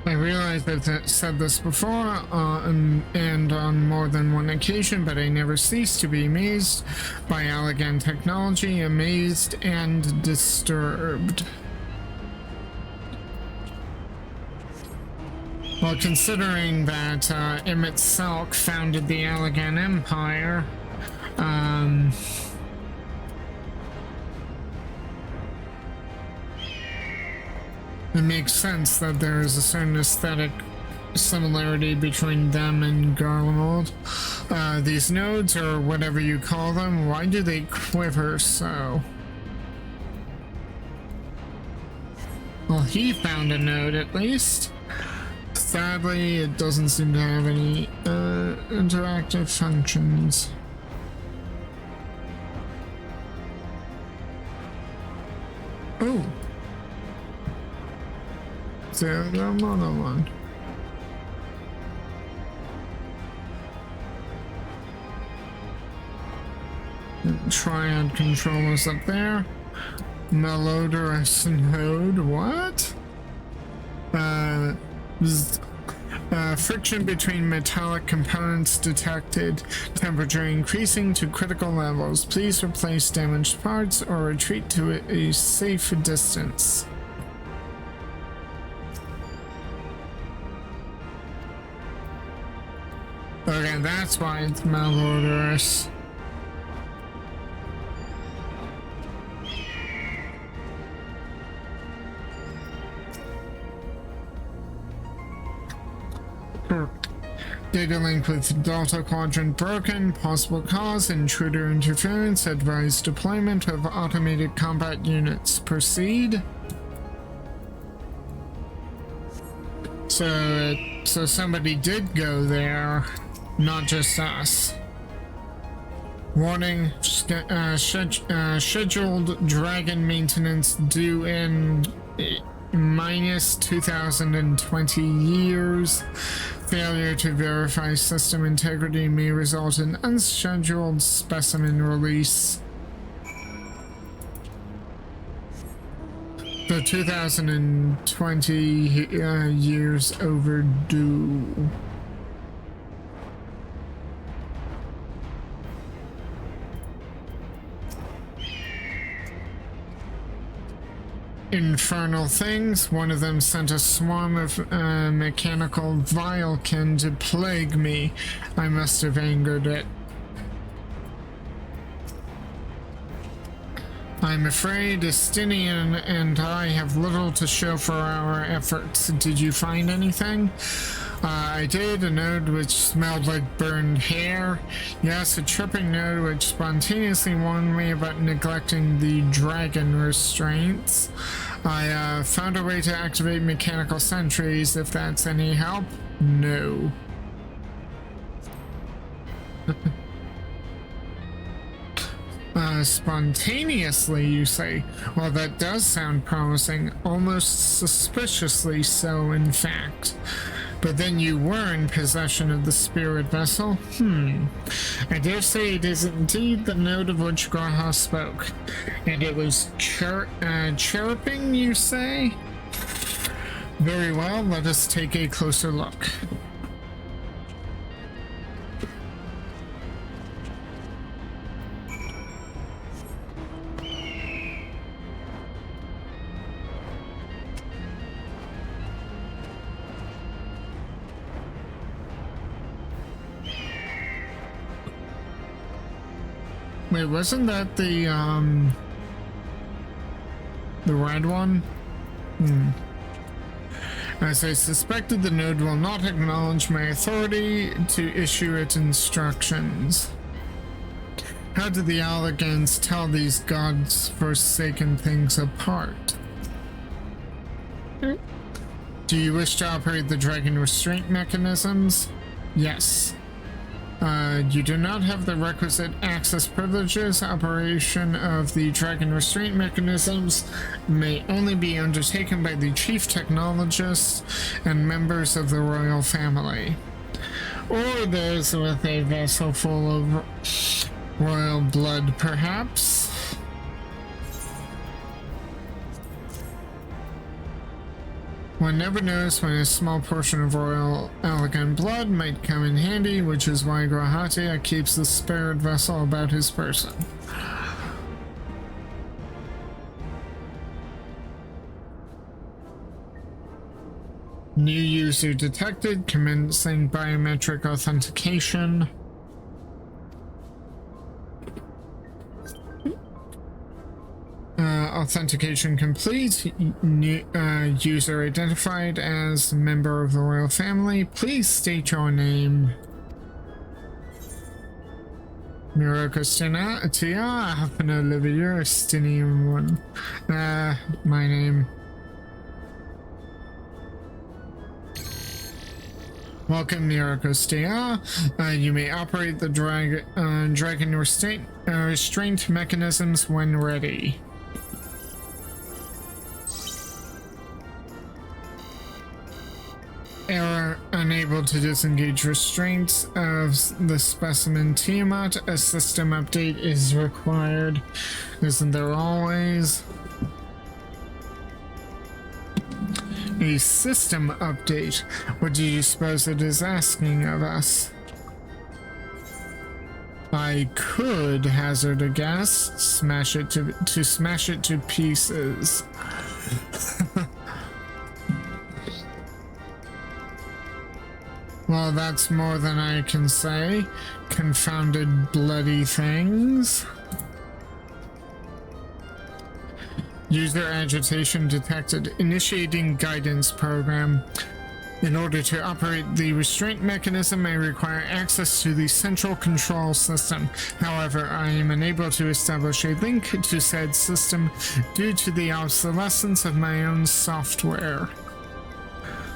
I realize I've said this before, and on more than one occasion, but I never cease to be amazed by Allegan technology, amazed and disturbed. Well, considering that Emmett Salk founded the Allegan Empire, it makes sense that there is a certain aesthetic similarity between them and Garlemald. These nodes, or whatever you call them, why do they quiver so? Well, he found a node at least. Sadly, it doesn't seem to have any interactive functions. Oh. There's another one. Triad controllers up there. Malodorous node. What? Friction between metallic components detected. Temperature increasing to critical levels. Please replace damaged parts or retreat to a safe distance. Okay, that's why it's malodorous. Data link with Delta Quadrant broken. Possible cause, intruder interference. Advised deployment of automated combat units. Proceed. So somebody did go there, not just us. Warning, scheduled dragon maintenance due in minus 2020 years. Failure to verify system integrity may result in unscheduled specimen release. The 2020 years overdue. Infernal things. One of them sent a swarm of mechanical vilekin to plague me. I must have angered it. I'm afraid Estinian and I have little to show for our efforts. Did you find anything? I did. A node which smelled like burned hair. Yes, a tripping node which spontaneously warned me about neglecting the dragon restraints. I found a way to activate mechanical sentries, if that's any help. No. Spontaneously, you say? Well, that does sound promising. Almost suspiciously so, in fact. But then you were in possession of the spirit vessel? I dare say it is indeed the note of which Graha spoke. And it was chirruping, you say? Very well, let us take a closer look. Wait, wasn't that the red one? As I suspected, the node will not acknowledge my authority to issue its instructions. How did the Allegans tell these God-forsaken things apart? Do you wish to operate the dragon restraint mechanisms? Yes. You do not have the requisite access privileges. Operation of the dragon restraint mechanisms may only be undertaken by the chief technologists and members of the royal family, or those with a vessel full of royal blood, perhaps. One never knows when a small portion of royal Allegan blood might come in handy, which is why Grahatia keeps the spirit vessel about his person. New user detected, commencing biometric authentication. Authentication complete. New, user identified as member of the royal family. Please state your name. Myrokos Tia, Hafna Livier, Estinian one. My name. Welcome, Myrokos Tia. You may operate the dragon restraint mechanisms when ready. Error, unable to disengage restraints of the specimen Tiamat. A system update is required. Isn't there always? A system update? What do you suppose it is asking of us? I could hazard a guess. Smash it to smash it to pieces. Well, that's more than I can say. Confounded bloody things. User agitation detected. Initiating guidance program. In order to operate the restraint mechanism may require access to the central control system. However, I am unable to establish a link to said system due to the obsolescence of my own software.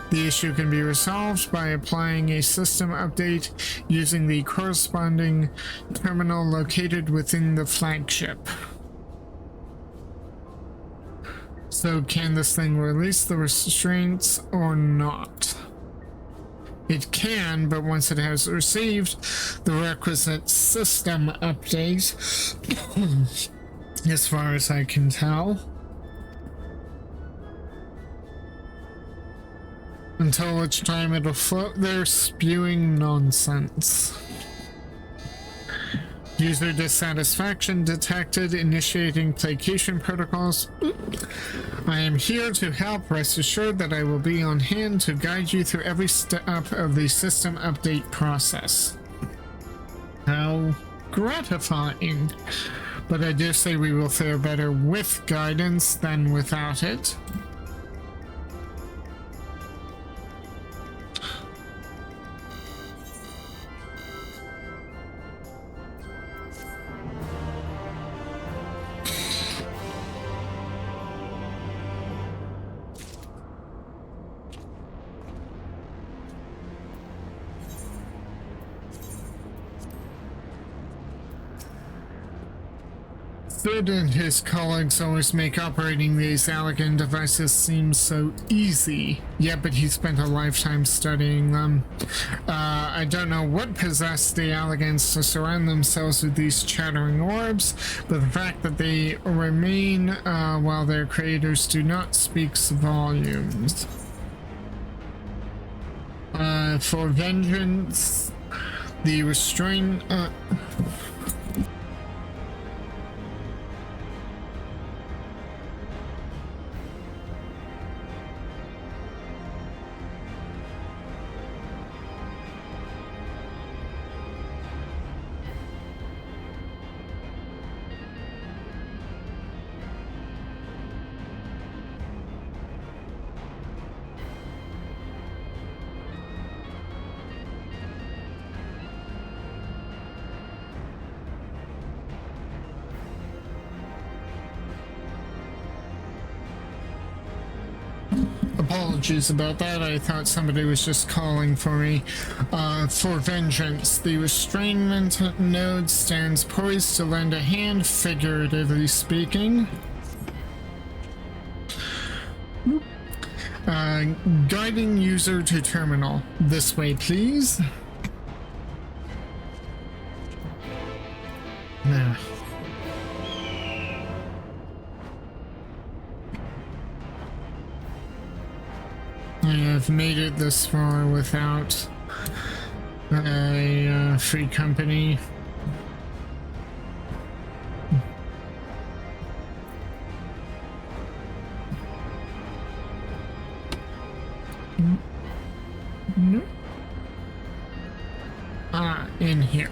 The issue can be resolved by applying a system update using the corresponding terminal located within the flagship. So can this thing release the restraints or not? It can, but once it has received the requisite system update, as far as I can tell, until which time it'll float there spewing nonsense. User dissatisfaction detected. Initiating placation protocols. I am here to help. Rest assured that I will be on hand to guide you through every step of the system update process. How gratifying. But I dare say we will fare better with guidance than without it. Sid and his colleagues always make operating these elegant devices seem so easy. Yeah, but he spent a lifetime studying them. I don't know what possessed the elegants to surround themselves with these chattering orbs, but the fact that they remain while their creators do not speaks volumes. For vengeance, the restraint... Apologies about that. I thought somebody was just calling for me. For vengeance, the restrainment node stands poised to lend a hand, figuratively speaking. Guiding user to terminal. This way, please. Nah. I have made it this far without a free company. No. In here.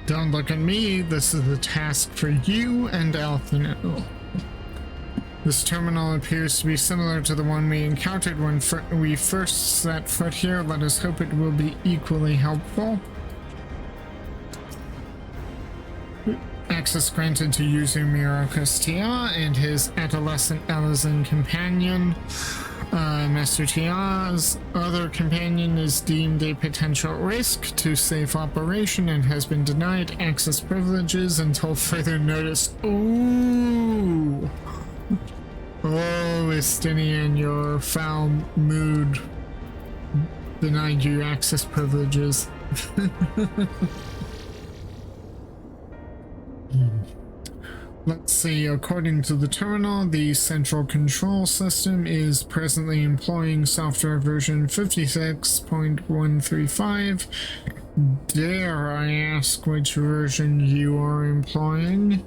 Don't look at me, this is a task for you and Althano. This terminal appears to be similar to the one we encountered when we first set foot here. Let us hope it will be equally helpful. Access granted to user Myrokos Tia and his adolescent Elizan companion. Master Tia's other companion is deemed a potential risk to safe operation and has been denied access privileges until further notice. Ooh! Oh, Estinian, your foul mood denied you access privileges. Let's see, according to the terminal, the central control system is presently employing software version 56.135. Dare I ask which version you are employing?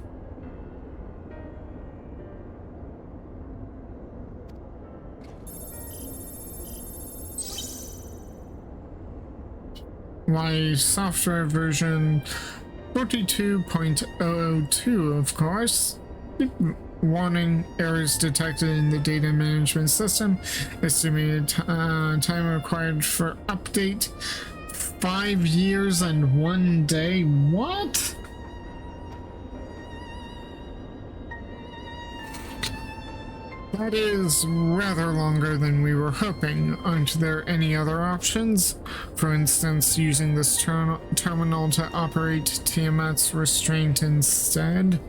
FFXIV software version 42.002, of course. Warning, errors detected in the data management system. Estimated time required for update, 5 years and 1 day. What? That is rather longer than we were hoping. Aren't there any other options? For instance, using this terminal to operate Tiamat's restraint instead?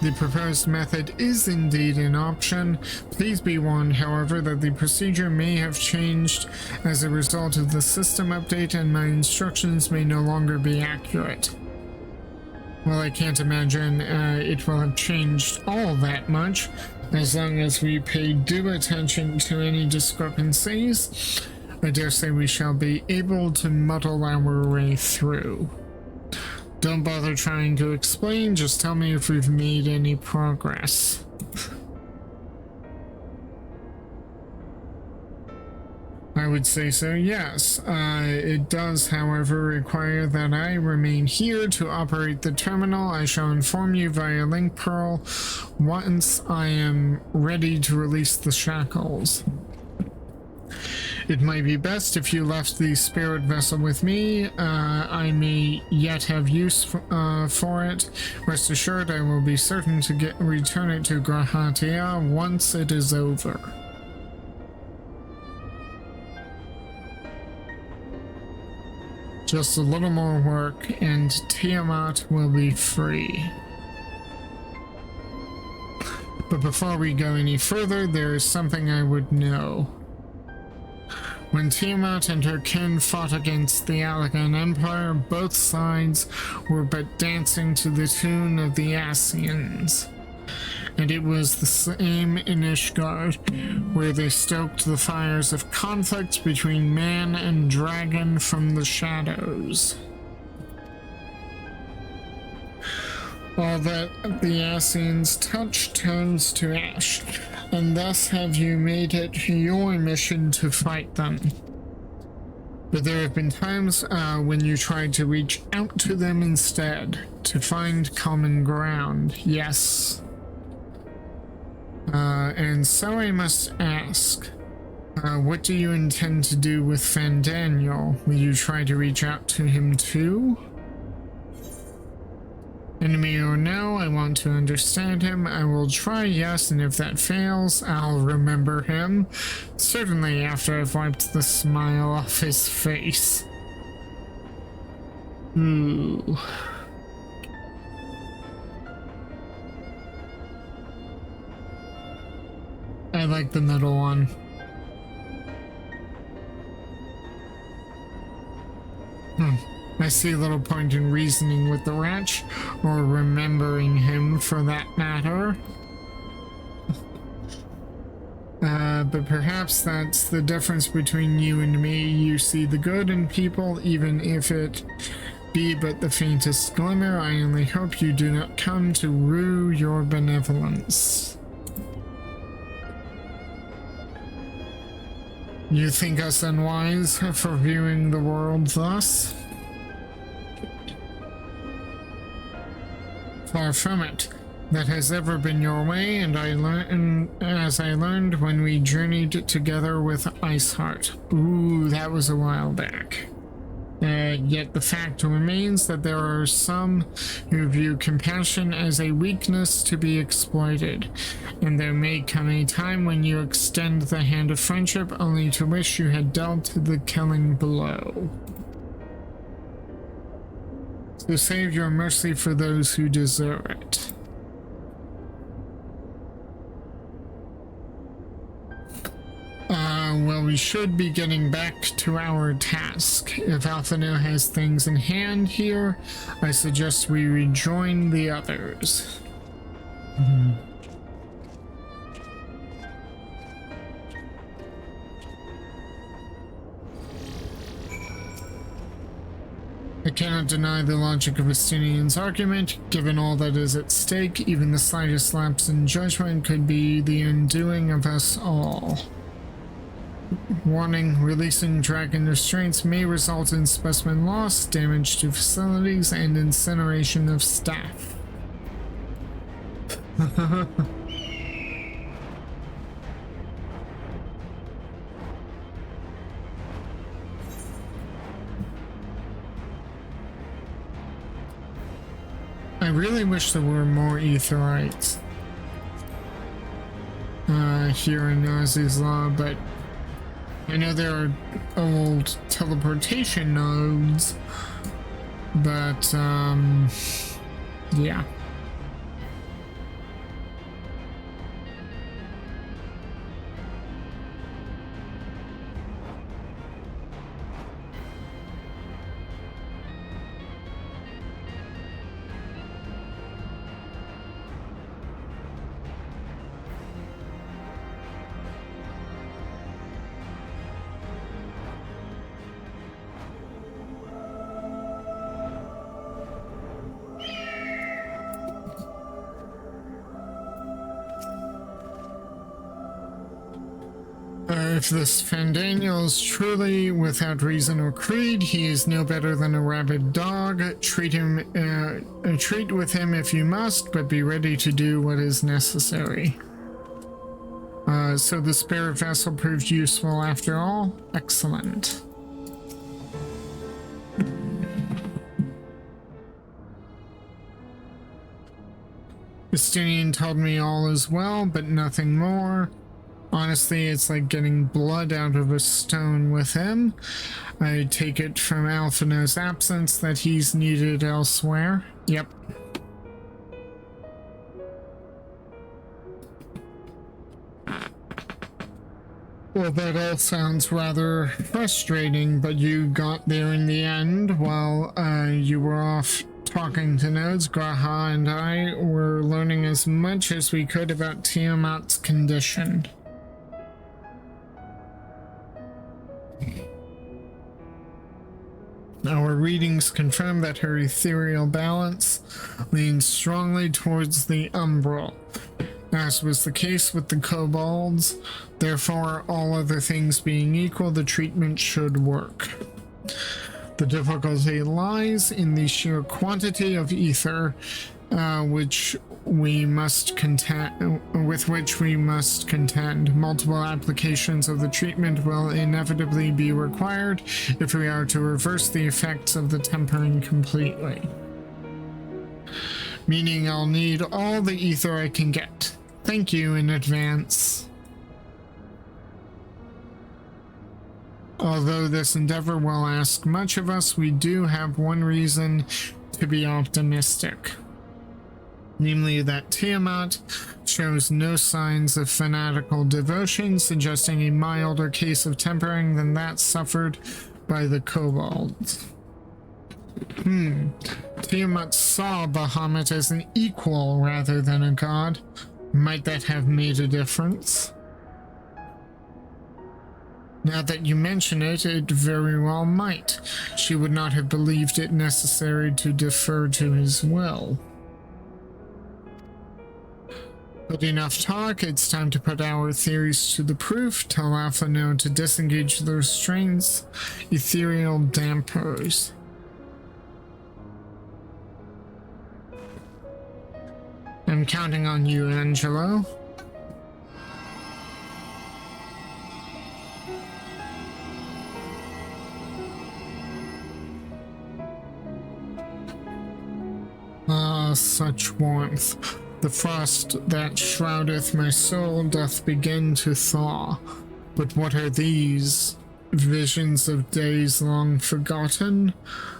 The proposed method is indeed an option. Please be warned, however, that the procedure may have changed as a result of the system update and my instructions may no longer be accurate. Well, I can't imagine it will have changed all that much, as long as we pay due attention to any discrepancies. I dare say we shall be able to muddle our way through. Don't bother trying to explain, just tell me if we've made any progress. I would say so, yes. It does, however, require that I remain here to operate the terminal. I shall inform you via link pearl once I am ready to release the shackles. It might be best if you left the spirit vessel with me. I may yet have use for it. Rest assured, I will be certain to return it to Grahatia once it is over. Just a little more work, and Tiamat will be free. But before we go any further, there is something I would know. When Tiamat and her kin fought against the Allagan Empire, both sides were but dancing to the tune of the Ascians. And it was the same in Ishgard, where they stoked the fires of conflict between man and dragon from the shadows. All that the Ascians touch turns to ash, and thus have you made it your mission to fight them. But there have been times when you tried to reach out to them instead, to find common ground, yes. And so I must ask, what do you intend to do with Fandaniel? Will you try to reach out to him too? Enemy or no, I want to understand him. I will try, yes, and if that fails, I'll remember him. Certainly after I've wiped the smile off his face. Ooh. I like the middle one. I see a little point in reasoning with the wretch, or remembering him for that matter. But perhaps that's the difference between you and me. You see the good in people, even if it be but the faintest glimmer. I only hope you do not come to rue your benevolence. You think us unwise for viewing the world thus? Far from it. That has ever been your way, and as I learned when we journeyed together with Iceheart. Ooh, that was a while back. Yet the fact remains that there are some who view compassion as a weakness to be exploited, and there may come a time when you extend the hand of friendship only to wish you had dealt the killing blow. So save your mercy for those who deserve it. Well, we should be getting back to our task. If Alphino has things in hand here, I suggest we rejoin the others. I cannot deny the logic of Estinian's argument. Given all that is at stake, even the slightest lapse in judgment could be the undoing of us all. Warning, releasing dragon restraints may result in specimen loss, damage to facilities, and incineration of staff. I really wish there were more aetherites here in Nazi's Law, but I know there are old teleportation nodes, but yeah. If this Fandaniel is truly without reason or creed, he is no better than a rabid dog. Treat with him if you must, but be ready to do what is necessary. So the spirit vessel proved useful after all? Excellent. Justinian told me all is well, but nothing more. Honestly, it's like getting blood out of a stone with him. I take it from Alphina's absence that he's needed elsewhere. Yep. Well, that all sounds rather frustrating, but you got there in the end while you were off talking to nodes. Graha and I were learning as much as we could about Tiamat's condition. Our readings confirm that her ethereal balance leans strongly towards the umbral, as was the case with the kobolds. Therefore, all other things being equal, the treatment should work. The difficulty lies in the sheer quantity of ether with which we must contend. Multiple applications of the treatment will inevitably be required if we are to reverse the effects of the tempering completely. Meaning I'll need all the ether I can get. Thank you in advance. Although this endeavor will ask much of us, we do have one reason to be optimistic. Namely that Tiamat shows no signs of fanatical devotion, suggesting a milder case of tempering than that suffered by the kobolds. Tiamat saw Bahamut as an equal rather than a god. Might that have made a difference? Now that you mention it, it very well might. She would not have believed it necessary to defer to his will. But enough talk, it's time to put our theories to the proof. Tell Alphino to disengage the restraints, ethereal dampers. I'm counting on you, Angelo. Ah, such warmth. The frost that shroudeth my soul doth begin to thaw. But what are these? Visions of days long forgotten?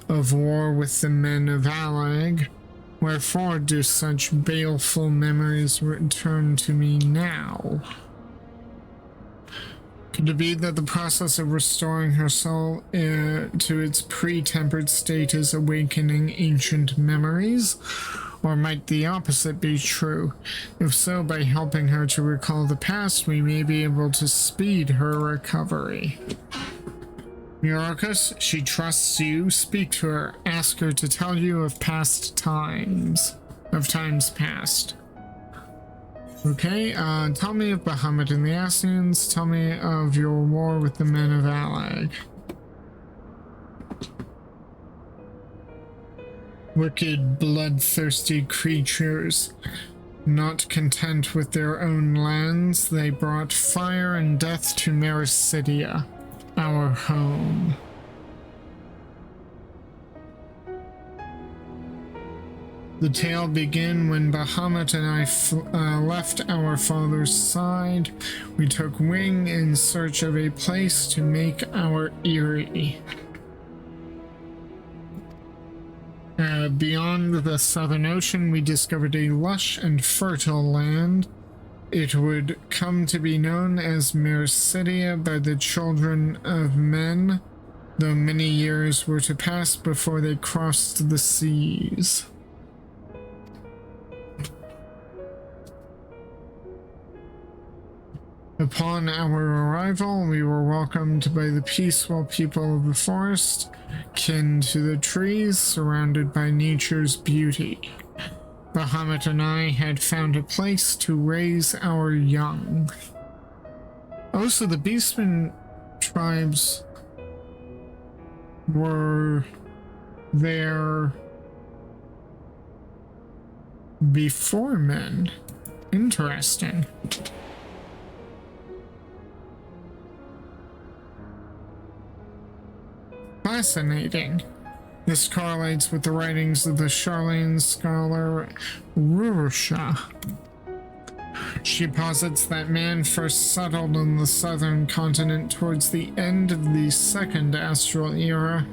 Of war with the men of Allag? Wherefore do such baleful memories return to me now? Could it be that the process of restoring her soul to its pre-tempered state is awakening ancient memories? Or might the opposite be true? If so, by helping her to recall the past, we may be able to speed her recovery. Myrokos, she trusts you. Speak to her. Ask her to tell you of times past. Okay, tell me of Bahamut and the Ascians. Tell me of your war with the men of Alag. Wicked, bloodthirsty creatures. Not content with their own lands, they brought fire and death to Myrokos, our home. The tale began when Bahamut and I left our father's side. We took wing in search of a place to make our eyrie. Beyond the Southern Ocean, we discovered a lush and fertile land. It would come to be known as Myrokos by the children of men, though many years were to pass before they crossed the seas. Upon our arrival, we were welcomed by the peaceful people of the forest, kin to the trees, surrounded by nature's beauty. Bahamut and I had found a place to raise our young. Oh, so the Beastmen tribes were there before men. Interesting. Fascinating. This correlates with the writings of the Charlene scholar Rurusha. She posits that man first settled on the southern continent towards the end of the second astral era.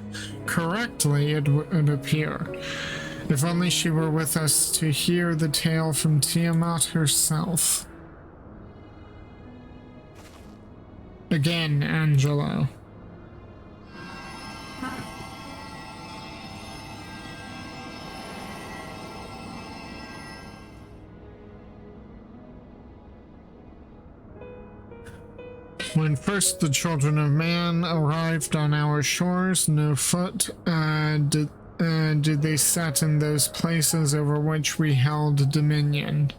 Correctly, it would appear. If only she were with us to hear the tale from Tiamat herself. Again, Angelo. When first the children of man arrived on our shores, no foot did they set in those places over which we held dominion.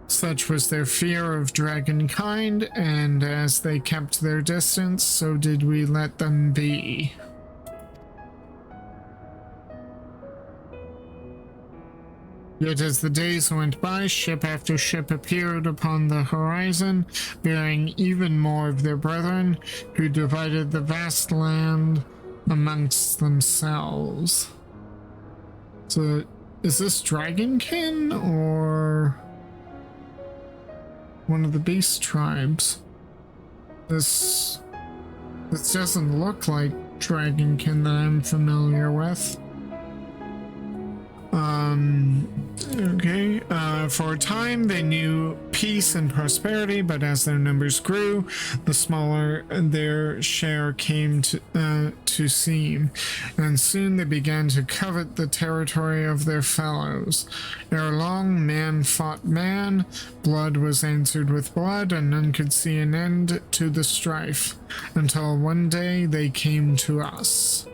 Such was their fear of dragonkind, and as they kept their distance, so did we let them be. Yet as the days went by, ship after ship appeared upon the horizon, bearing even more of their brethren, who divided the vast land amongst themselves. So, is this Dragonkin, or one of the beast tribes? This doesn't look like Dragonkin that I'm familiar with. Okay, for a time they knew peace and prosperity, but as their numbers grew, the smaller their share came to seem, and soon they began to covet the territory of their fellows. Ere long, man fought man, blood was answered with blood, and none could see an end to the strife, until one day they came to us.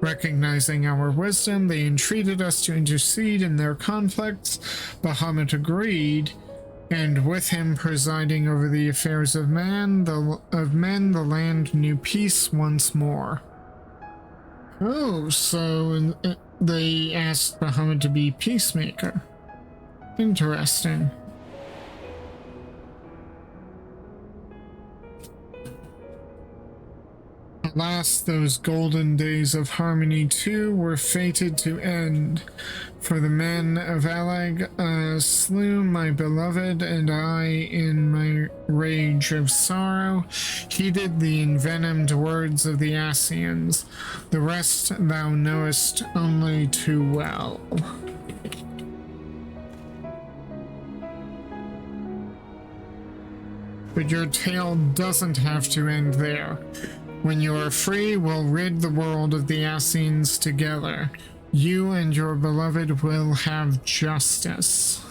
Recognizing our wisdom, they entreated us to intercede in their conflicts. Bahamut agreed, and with him presiding over the affairs of men, the land knew peace once more. Oh, so they asked Bahamut to be peacemaker. Interesting. Alas, those golden days of harmony too were fated to end, for the men of Alag slew my beloved, and I, in my rage of sorrow, heeded the envenomed words of the Ascians. The rest thou knowest only too well. But your tale doesn't have to end there. When you are free, we'll rid the world of the Ascians together. You and your beloved will have justice.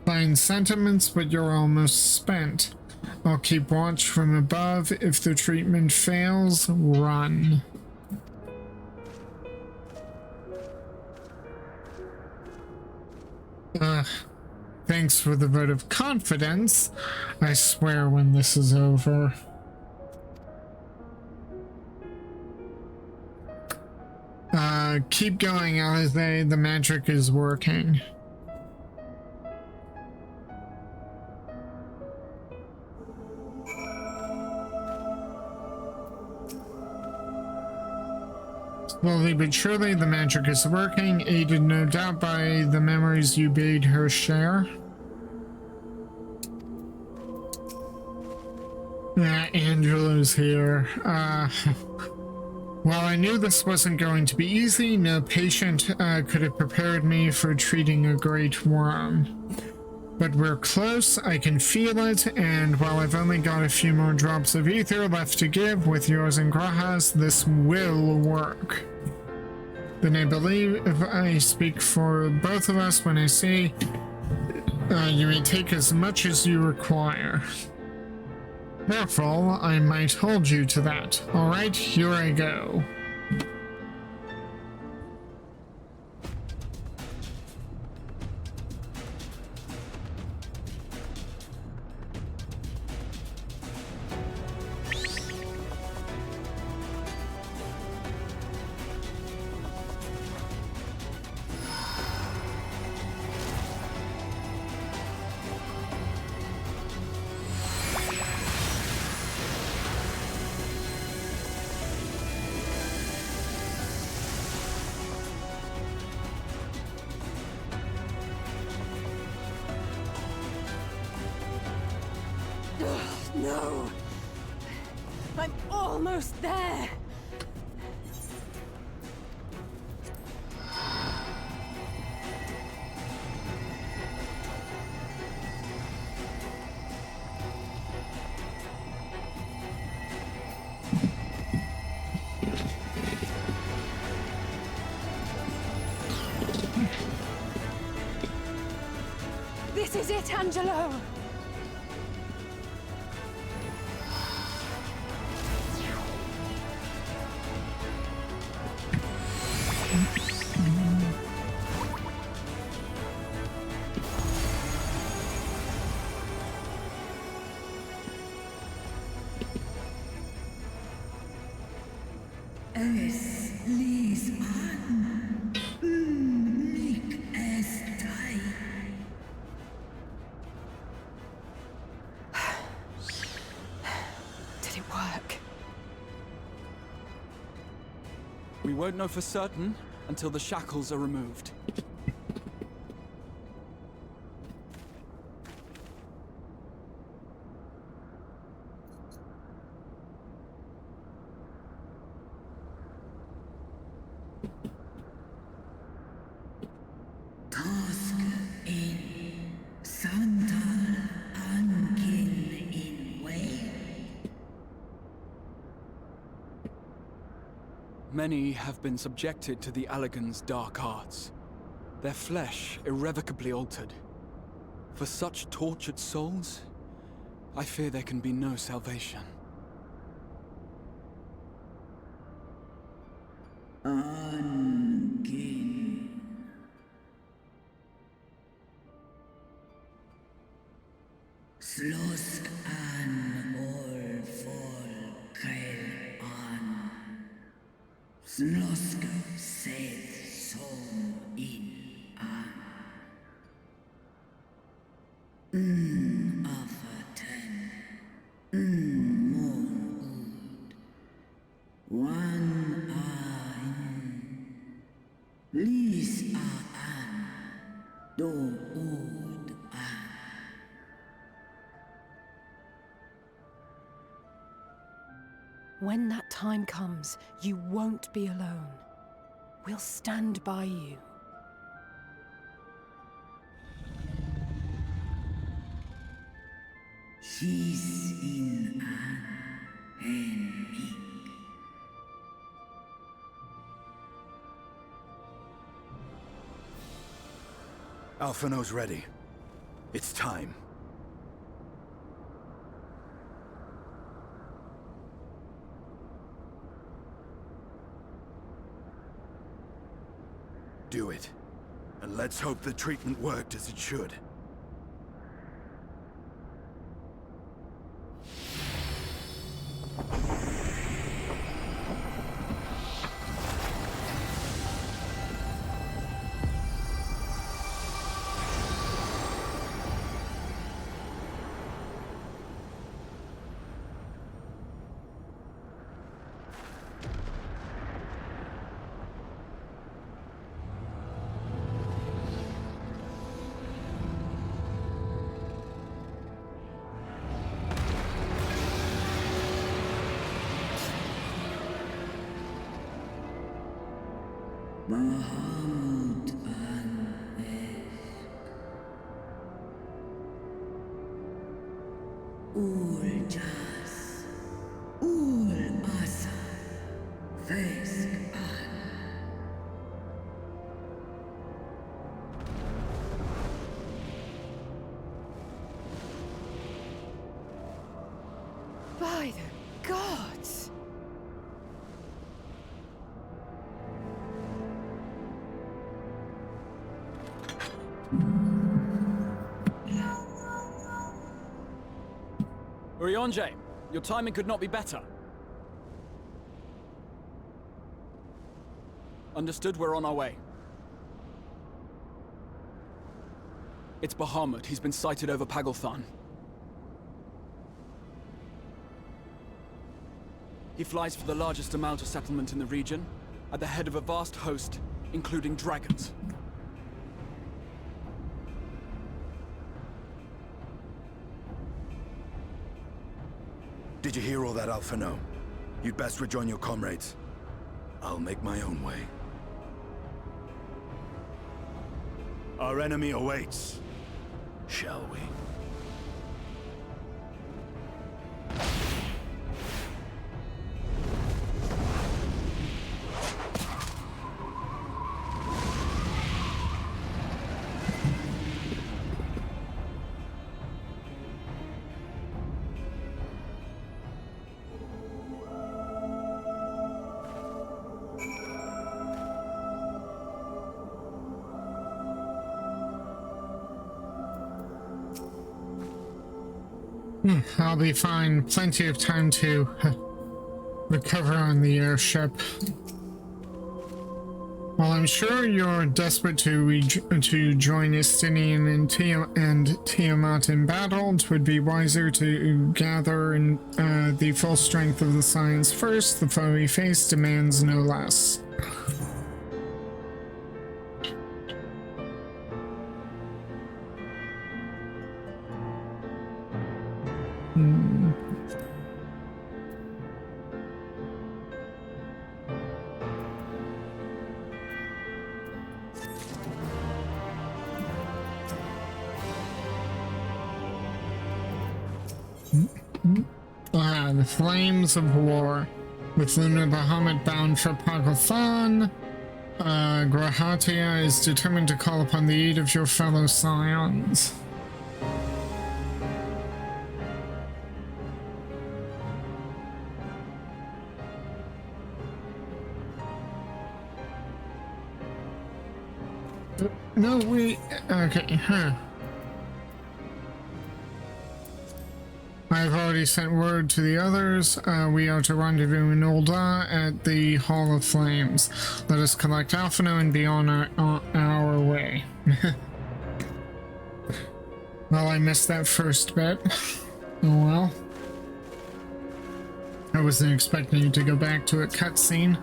Fine sentiments, but you're almost spent. I'll keep watch from above. If the treatment fails, run. Thanks for the vote of confidence. I swear when this is over. Keep going, Alize. The magic is working. Slowly but surely, the magic is working, aided no doubt by the memories you bade her share. Angelo's here. While I knew this wasn't going to be easy, no patient could have prepared me for treating a great worm. But we're close, I can feel it, and while I've only got a few more drops of ether left to give with yours and Graha's, this will work. Then I believe if I speak for both of us when I say you may take as much as you require. Careful, I might hold you to that. Alright, here I go. No! I'm almost there! This is it, Angelo! Es ließ an. Mich es drei. Did it work? We won't know for certain until the shackles are removed. Task in Santal Ankin in Wales. Many have been subjected to the Allagan's dark arts, their flesh irrevocably altered. For such tortured souls, I fear there can be no salvation. Ankin. Slosk an all fall kail an. Slosk seth som in an. Afaten. Mon ud. One Lis an. Do ud an. When that time comes, you won't be alone. We'll stand by you. She's in an and me. Alphino's ready. It's time. Do it, and Let's hope the treatment worked as it should. Mahamut an Ul Jas Ul Asa Vesk By the gods! Urianger, your timing could not be better. Understood, we're on our way. It's Bahamut. He's been sighted over Pagalthan. He flies for the largest Amalta settlement in the region, at the head of a vast host, including dragons. Did you hear all that, Alphino? You'd best rejoin your comrades. I'll make my own way. Our enemy awaits. Shall we? I'll be fine. Plenty of time to recover on the airship. While I'm sure you're desperate to join Istinian and Tiamat in battle, it would be wiser to gather in the full strength of the science first. The foe we face demands no less. The Flames of War. With Lunar Bahamut bound for Pagalthan, Grahatia is determined to call upon the aid of your fellow Scions. No, we... Okay, I've already sent word to the others. We are to rendezvous in Ul'dah at the Hall of Flames. Let us collect Alphino and be on our way. Well, I missed that first bit. Oh well. I wasn't expecting you to go back to a cutscene.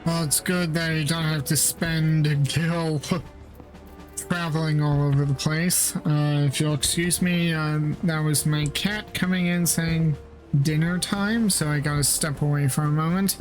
Well, it's good that you don't have to spend a gil traveling all over the place. If you'll excuse me, that was my cat coming in saying dinner time, so I gotta step away for a moment.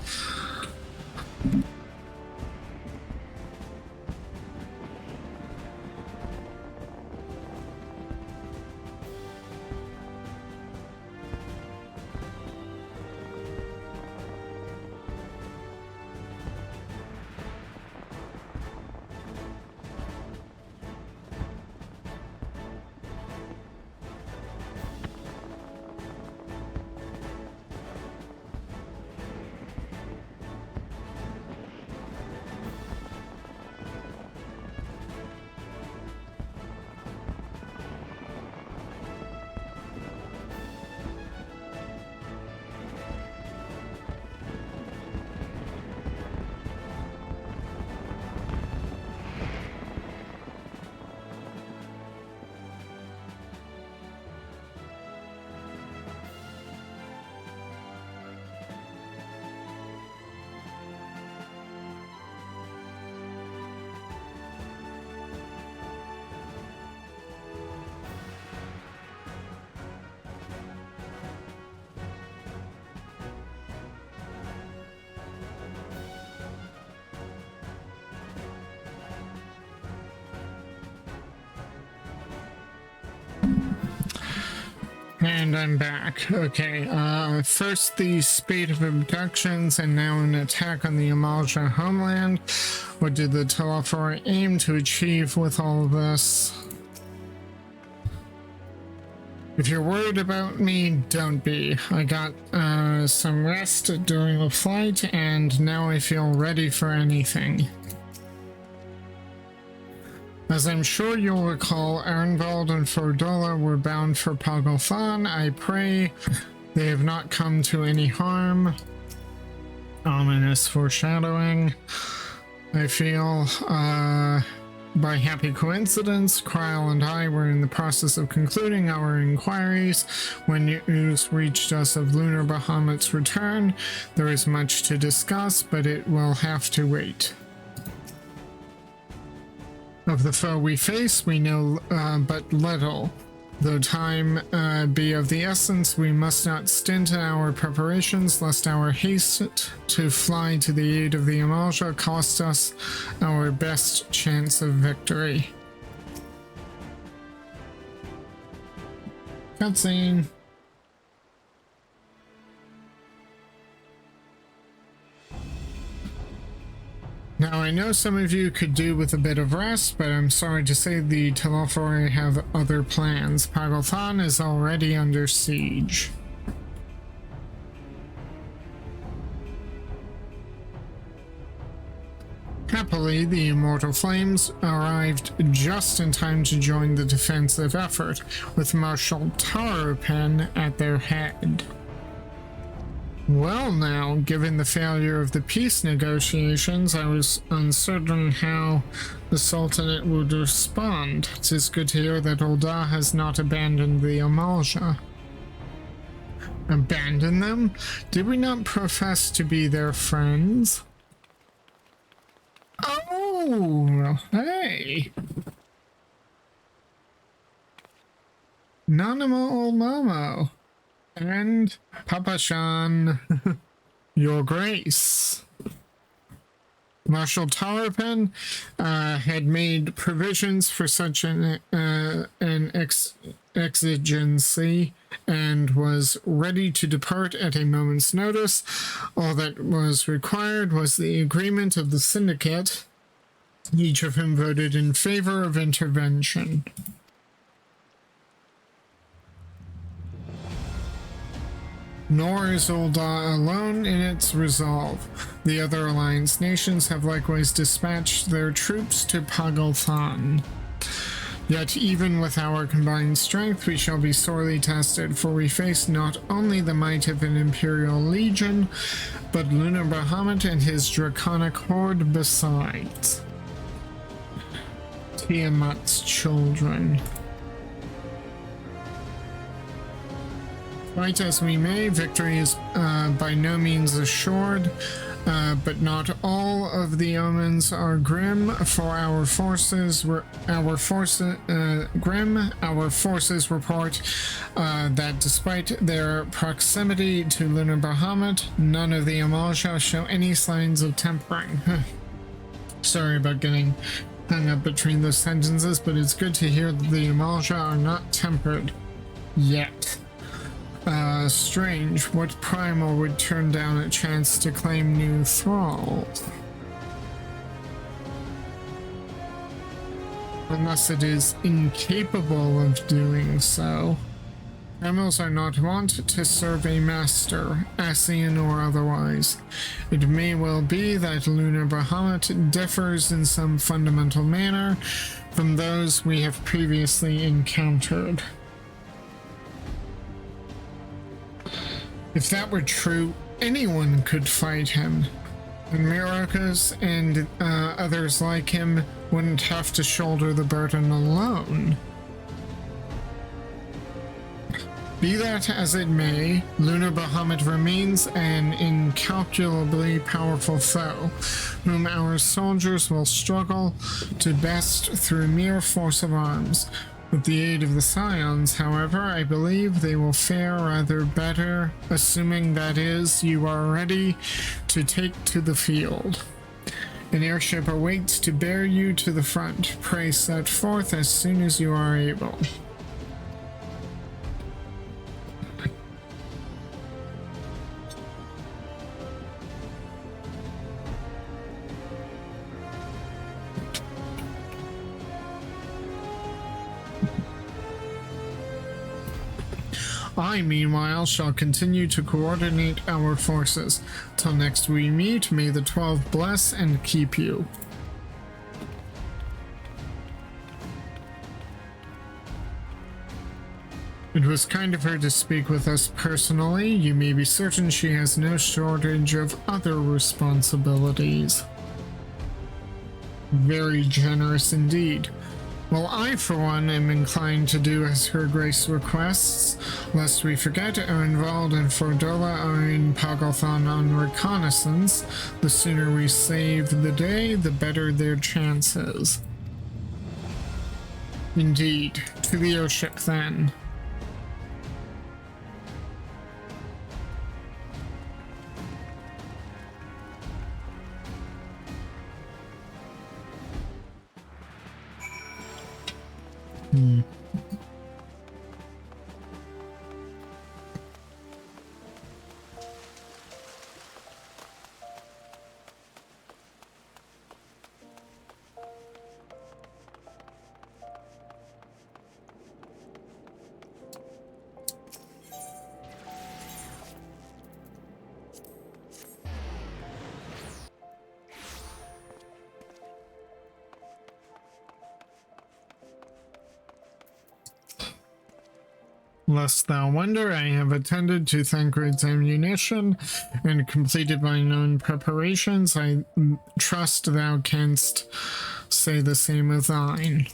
And I'm back. Okay, first the spate of abductions and now an attack on the Amalja homeland. What did the Telophora aim to achieve with all of this? If you're worried about me, don't be. I got some rest during the flight and now I feel ready for anything. As I'm sure you'll recall, Arnvald and Fordola were bound for Pagothan. I pray they have not come to any harm. Ominous foreshadowing. I feel, by happy coincidence, Kryle and I were in the process of concluding our inquiries when news reached us of Lunar Bahamut's return. There is much to discuss, but it will have to wait. Of the foe we face, we know but little. Though time be of the essence, we must not stint in our preparations, lest our haste to fly to the aid of the Amalja cost us our best chance of victory. Cutscene. Now, I know some of you could do with a bit of rest, but I'm sorry to say the Telophori have other plans. Pagothan is already under siege. Happily, the Immortal Flames arrived just in time to join the defensive effort, with Marshal Tarupen at their head. Well now, given the failure of the peace negotiations, I was uncertain how the Sultanate would respond. It is good to hear that Ul'dah has not abandoned the Amalja. Abandon them? Did we not profess to be their friends? Oh, hey! Nanamo Olmamo. And Papashan, Your Grace. Marshal Tarupen had made provisions for such an exigency and was ready to depart at a moment's notice. All that was required was the agreement of the syndicate, each of whom voted in favor of intervention. Nor is Ul'dah alone in its resolve. The other Alliance nations have likewise dispatched their troops to Pagothan. Yet even with our combined strength, we shall be sorely tested, for we face not only the might of an Imperial Legion, but Lunar Bahamut and his draconic horde besides. Tiamat's children. Fight as we may, victory is by no means assured, but not all of the omens are grim. For our forces report that despite their proximity to Lunar Bahamut, none of the Amalja show any signs of tempering. Sorry about getting hung up between those sentences, but it's good to hear that the Amalja are not tempered yet. Strange. What primal would turn down a chance to claim new thralls? Unless it is incapable of doing so. Primals are not wont to serve a master, Ascian or otherwise. It may well be that Lunar Bahamut differs in some fundamental manner from those we have previously encountered. If that were true, anyone could fight him, and Myrokos and others like him wouldn't have to shoulder the burden alone. Be that as it may, Lunar Bahamut remains an incalculably powerful foe, whom our soldiers will struggle to best through mere force of arms. With the aid of the Scions, however, I believe they will fare rather better, assuming that is, you are ready to take to the field. An airship awaits to bear you to the front. Pray set forth as soon as you are able. I, meanwhile, shall continue to coordinate our forces. Till next we meet, may the 12 bless and keep you. It was kind of her to speak with us personally. You may be certain she has no shortage of other responsibilities. Very generous indeed. Well, I, for one, am inclined to do as Her Grace requests. Lest we forget, Orenvald and Fordola are in Pagalthon on reconnaissance. The sooner we save the day, the better their chances. Indeed. To the airship, then. Lest thou wonder, I have attended to Thancred's ammunition and completed my known preparations. I trust thou canst say the same of thine.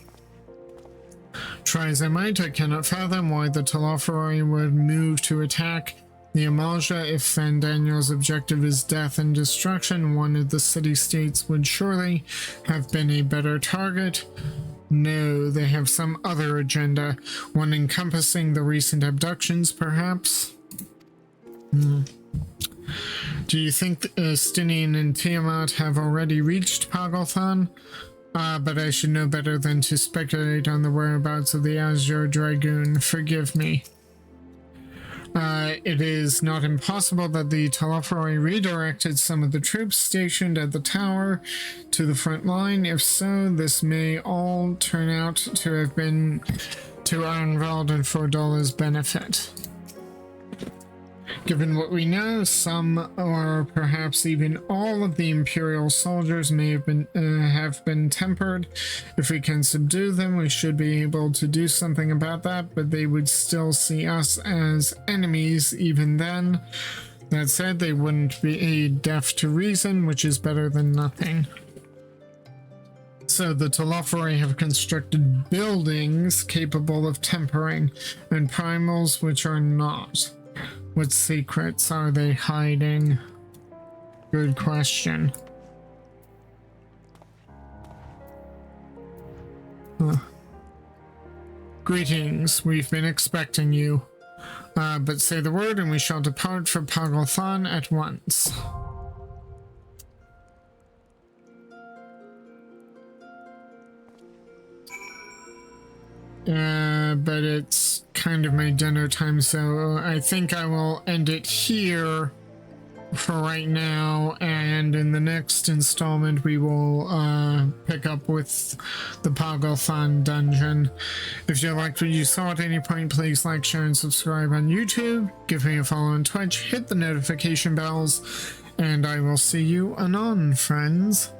Try as I might, I cannot fathom why the Telophoroi would move to attack the Amalja. If Fandaniel's objective is death and destruction, one of the city-states would surely have been a better target. No, they have some other agenda, one encompassing the recent abductions, perhaps? Do you think Stinian and Tiamat have already reached Pagalthon? But I should know better than to speculate on the whereabouts of the Azure Dragoon. Forgive me. It is not impossible that the Telophoroi redirected some of the troops stationed at the tower to the front line. If so, this may all turn out to have been to Orenvald and Fordola's benefit. Given what we know, some or perhaps even all of the Imperial soldiers may have been tempered. If we can subdue them, we should be able to do something about that, but they would still see us as enemies even then. That said, they wouldn't be deaf to reason, which is better than nothing. So the Telophoroi have constructed buildings capable of tempering, and primals which are not. What secrets are they hiding? Good question. Greetings, we've been expecting you. But say the word and we shall depart for Pagalthon at once. But it's kind of my dinner time, so I think I will end it here for right now, and in the next installment we will pick up with the Pagalthon dungeon. If you liked what you saw at any point, please like, share, and subscribe on YouTube. Give me a follow on Twitch, hit the notification bells, and I will see you anon, friends.